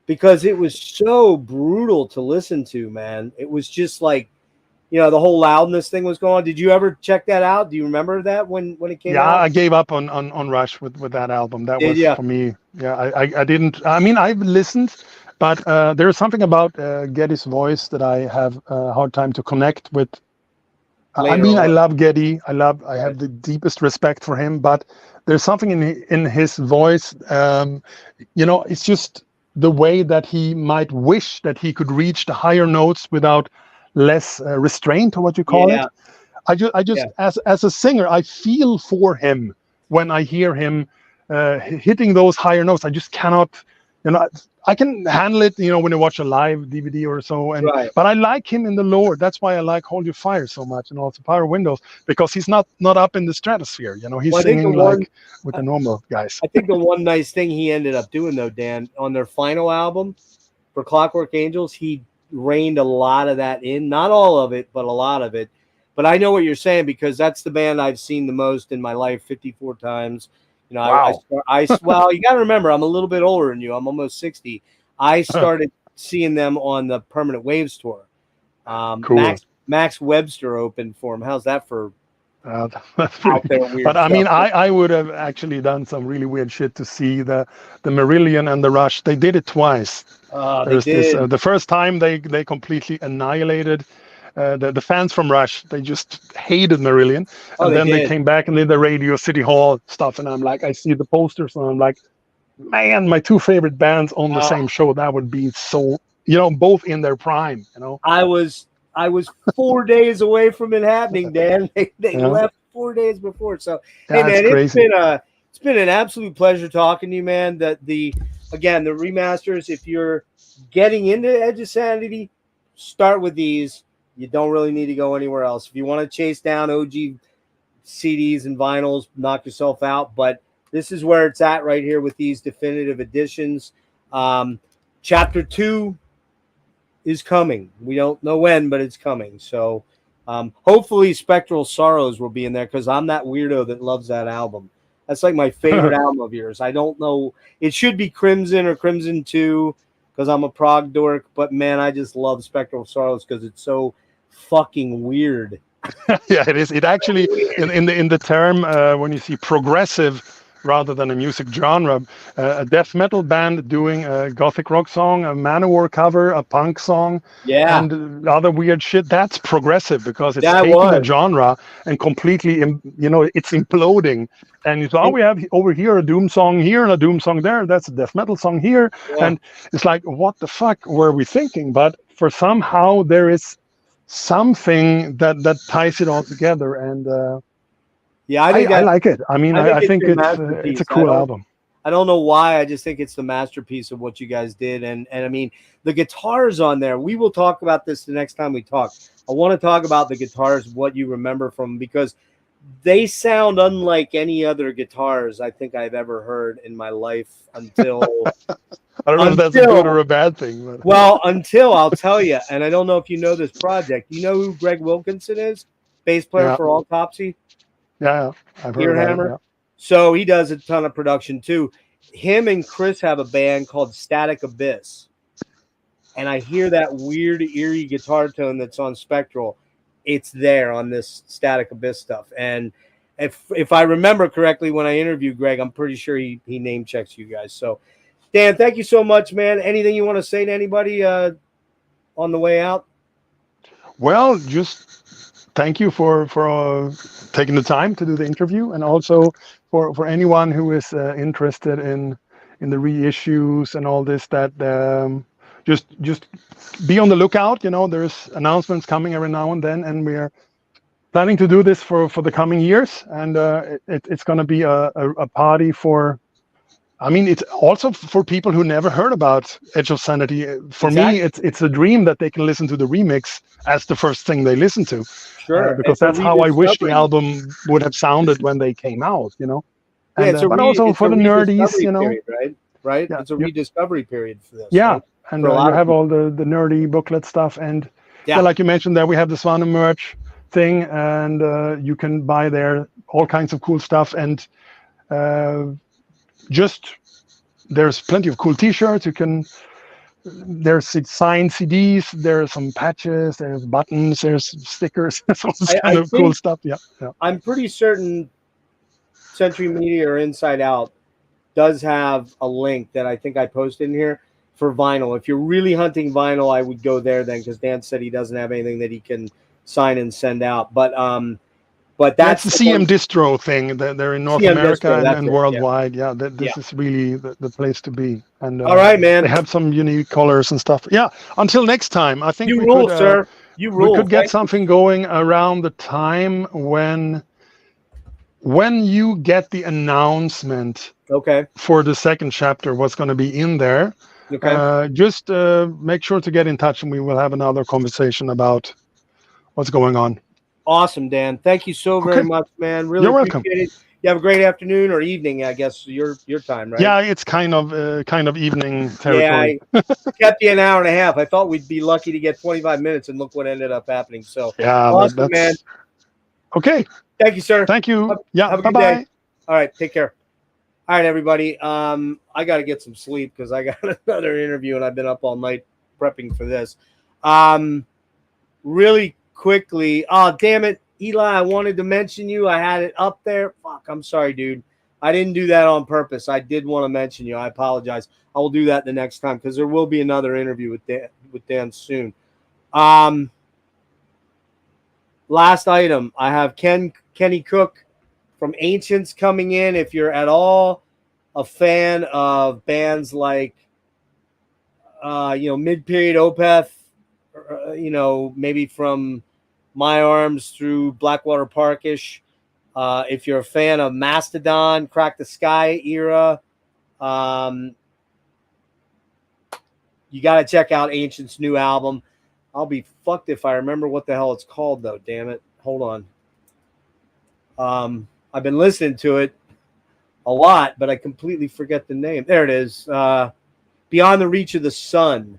Because it was so brutal to listen to, man. It was just like, the whole loudness thing was going on. Did you ever check that out? Do you remember that when it came out? Yeah, I gave up on Rush with that album. That was for me. Yeah, I didn't. I mean, I've listened, but there's something about Geddy's voice that I have a hard time to connect with. I love Geddy. I have the deepest respect for him, but there's something in his voice. It's just the way that he might wish that he could reach the higher notes without less restraint, or what you call it. I just as a singer, I feel for him when I hear him hitting those higher notes. I just cannot you know, I can handle it, you know, when you watch a live DVD or so. And Right. but I like him in the lower. That's why I like Hold Your Fire so much, and also Power Windows, because he's not up in the stratosphere. You know, he's Well, I think singing the one- like with the normal guys. I think the one nice thing he ended up doing, though, Dan, on their final album for Clockwork Angels, he reined a lot of that in. Not all of it, but a lot of it. But I know what you're saying, because that's the band I've seen the most in my life, 54 times. You know, Wow. well, you got to remember, I'm a little bit older than you. I'm almost 60. I started seeing them on the Permanent Waves tour. Cool. Max Webster opened for him. How's that for That's out pretty, there weird but I mean, stuff? I would have actually done some really weird shit to see the Marillion and the Rush. They did it twice. They There's this did. the first time they completely annihilated the fans from Rush. They just hated Marillion, Oh, and they then they did. came back and did the Radio City Hall stuff. And I'm like, I see the posters, and I'm like, man, my two favorite bands on the same show. That would be so, you know, both in their prime. You know, I was 4 days away from it happening, Dan. They Yeah. left 4 days before. So Yeah, hey, man, it's crazy. it's been an absolute pleasure talking to you, man. Again, the remasters. If you're getting into Edge of Sanity, start with these. You don't really need to go anywhere else. If you want to chase down OG CDs and vinyls, knock yourself out. But this is where it's at right here with these definitive editions. Chapter 2 is coming. We don't know when, but it's coming. So hopefully Spectral Sorrows will be in there, because I'm that weirdo that loves that album. That's like my favorite album of yours. I don't know. It should be Crimson or Crimson 2, because I'm a prog dork. But, man, I just love Spectral Sorrows because it's so fucking weird. Yeah, it is. It actually, in the term, when you see progressive rather than a music genre, a death metal band doing a gothic rock song, a Manowar cover, a punk song, Yeah. and other weird shit, that's progressive, because it's That taking a was. genre and completely, you know, it's imploding. And it's, we have over here a doom song here and a doom song there. That's a death metal song here. Yeah. And it's like, what the fuck were we thinking? But for somehow there is something that ties it all together. And Yeah, I like it. I mean, I think your it's masterpiece. a cool album. I don't know why. I just think it's the masterpiece of what you guys did. And I mean, the guitars on there, we will talk about this the next time we talk. I want to talk about the guitars, what you remember from them, because they sound unlike any other guitars I think I've ever heard in my life until I don't know if that's a good or a bad thing. But. Well, until I'll tell you, and I don't know if you know this project. You know who Greg Wilkinson is? Bass player for Autopsy? Yeah, I've heard of it. Yeah. So he does a ton of production too. Him and Chris have a band called Static Abyss. And I hear that weird, eerie guitar tone that's on Spectral. It's there on this Static Abyss stuff. And if I remember correctly, when I interviewed Greg, I'm pretty sure he name checks you guys. So, Dan, thank you so much, man. Anything you want to say to anybody on the way out? Well, just thank you for taking the time to do the interview, and also for anyone who is interested in the reissues and all this, that just be on the lookout. You know, there's announcements coming every now and then, and we are planning to do this for the coming years, and it's going to be a party for. I mean, it's also for people who never heard about Edge of Sanity. For me, it's a dream that they can listen to the remix as the first thing they listen to. Sure, because that's how I wish the album would have sounded when they came out, you know. Yeah, And, but also for the nerdies, you know. Period, right? Yeah, it's a rediscovery period for this. Yeah, right? and you have all the nerdy booklet stuff. And like you mentioned there, we have the Swanö merch thing, and you can buy there all kinds of cool stuff. And there's plenty of cool t-shirts. There's signed CDs, there's some patches, there's buttons, there's stickers, all this kind of cool stuff. Yeah. I'm pretty certain Century Media or InsideOut does have a link that I think I posted in here for vinyl. If you're really hunting vinyl, I would go there then, because Dan said he doesn't have anything that he can sign and send out. But that's the CM Distro thing. They're in North America and worldwide. Yeah, this is really the place to be. And all right, man. They have some unique colors and stuff. Yeah. Until next time, I think you we rule, could, sir. You rule. We could get something going around the time when you get the announcement Okay. for the second chapter, what's going to be in there. Okay. Just make sure to get in touch, and we will have another conversation about what's going on. Awesome, Dan. Thank you so very Okay. much, man. Really You're welcome. appreciate it. You have a great afternoon or evening, I guess your time, right? Yeah, it's kind of evening Yeah, territory. I kept you an hour and a half. I thought we'd be lucky to get 25 minutes, and look what ended up happening. So Yeah, awesome, man. that's okay. Thank you, sir. Thank you. Yeah, Have a bye good day. bye. All right, take care. All right, everybody. I got to get some sleep because I got another interview, and I've been up all night prepping for this. Really quickly. Oh, damn it, Eli! I wanted to mention you. I had it up there. Fuck. I'm sorry, dude. I didn't do that on purpose. I did want to mention you. I apologize. I will do that the next time because there will be another interview with Dan soon. Last item. I have Kenny Cook from Ancients coming in. If you're at all a fan of bands like mid-period Opeth, maybe from My Arms through Blackwater Parkish. If you're a fan of Mastodon, Crack the Sky era, you got to check out Ancient's new album. I'll be fucked if I remember what the hell it's called, though. Damn it. Hold on. I've been listening to it a lot, but I completely forget the name. There it is. Beyond the Reach of the Sun.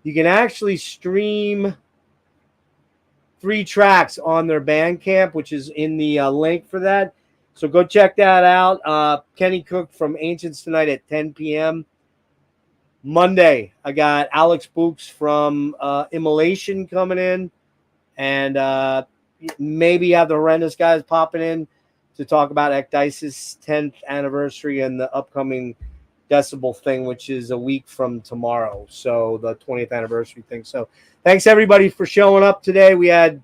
You can actually stream 3 tracks on their Bandcamp, which is in the link for that. So go check that out. Kenny Cook from Ancients tonight at 10 p.m. Monday, I got Alex Books from Immolation coming in. And maybe have the Horrendous guys popping in to talk about Ecdysis' 10th anniversary and the upcoming Decibel thing, which is a week from tomorrow. So the 20th anniversary thing. So thanks everybody for showing up today. I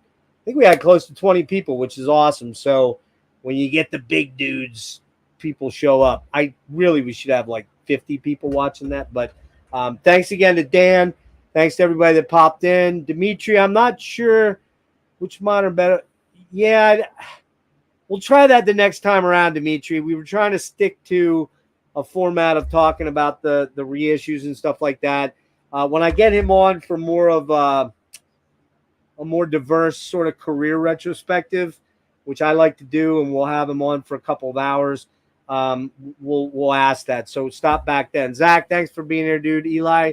think we had close to 20 people, which is awesome. So when you get the big dudes, people show up. We should have like 50 people watching that. But thanks again to Dan. Thanks to everybody that popped in. Dimitri, I'm not sure which modern better. Yeah, we'll try that the next time around, Dimitri. We were trying to stick to a format of talking about the reissues and stuff like that. When I get him on for more of a more diverse sort of career retrospective, which I like to do, and we'll have him on for a couple of hours, we'll ask that. So stop back then. Zach, thanks for being here, dude. Eli,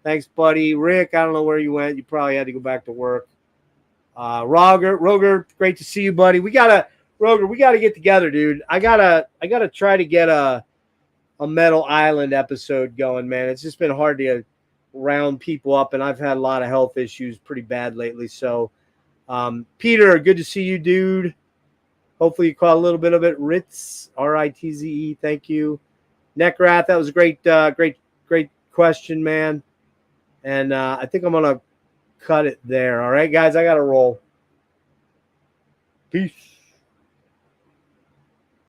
thanks, buddy. Rick, I don't know where you went. You probably had to go back to work. Roger, great to see you, buddy. We gotta get together, dude. I gotta try to get a Metal Island episode going, man. It's just been hard to round people up, and I've had a lot of health issues pretty bad lately. So, Peter, good to see you, dude. Hopefully you caught a little bit of it. Ritz, Ritze, thank you. Neckrath, that was a great question, man. And I think I'm gonna cut it there. All right, guys, I gotta roll. Peace.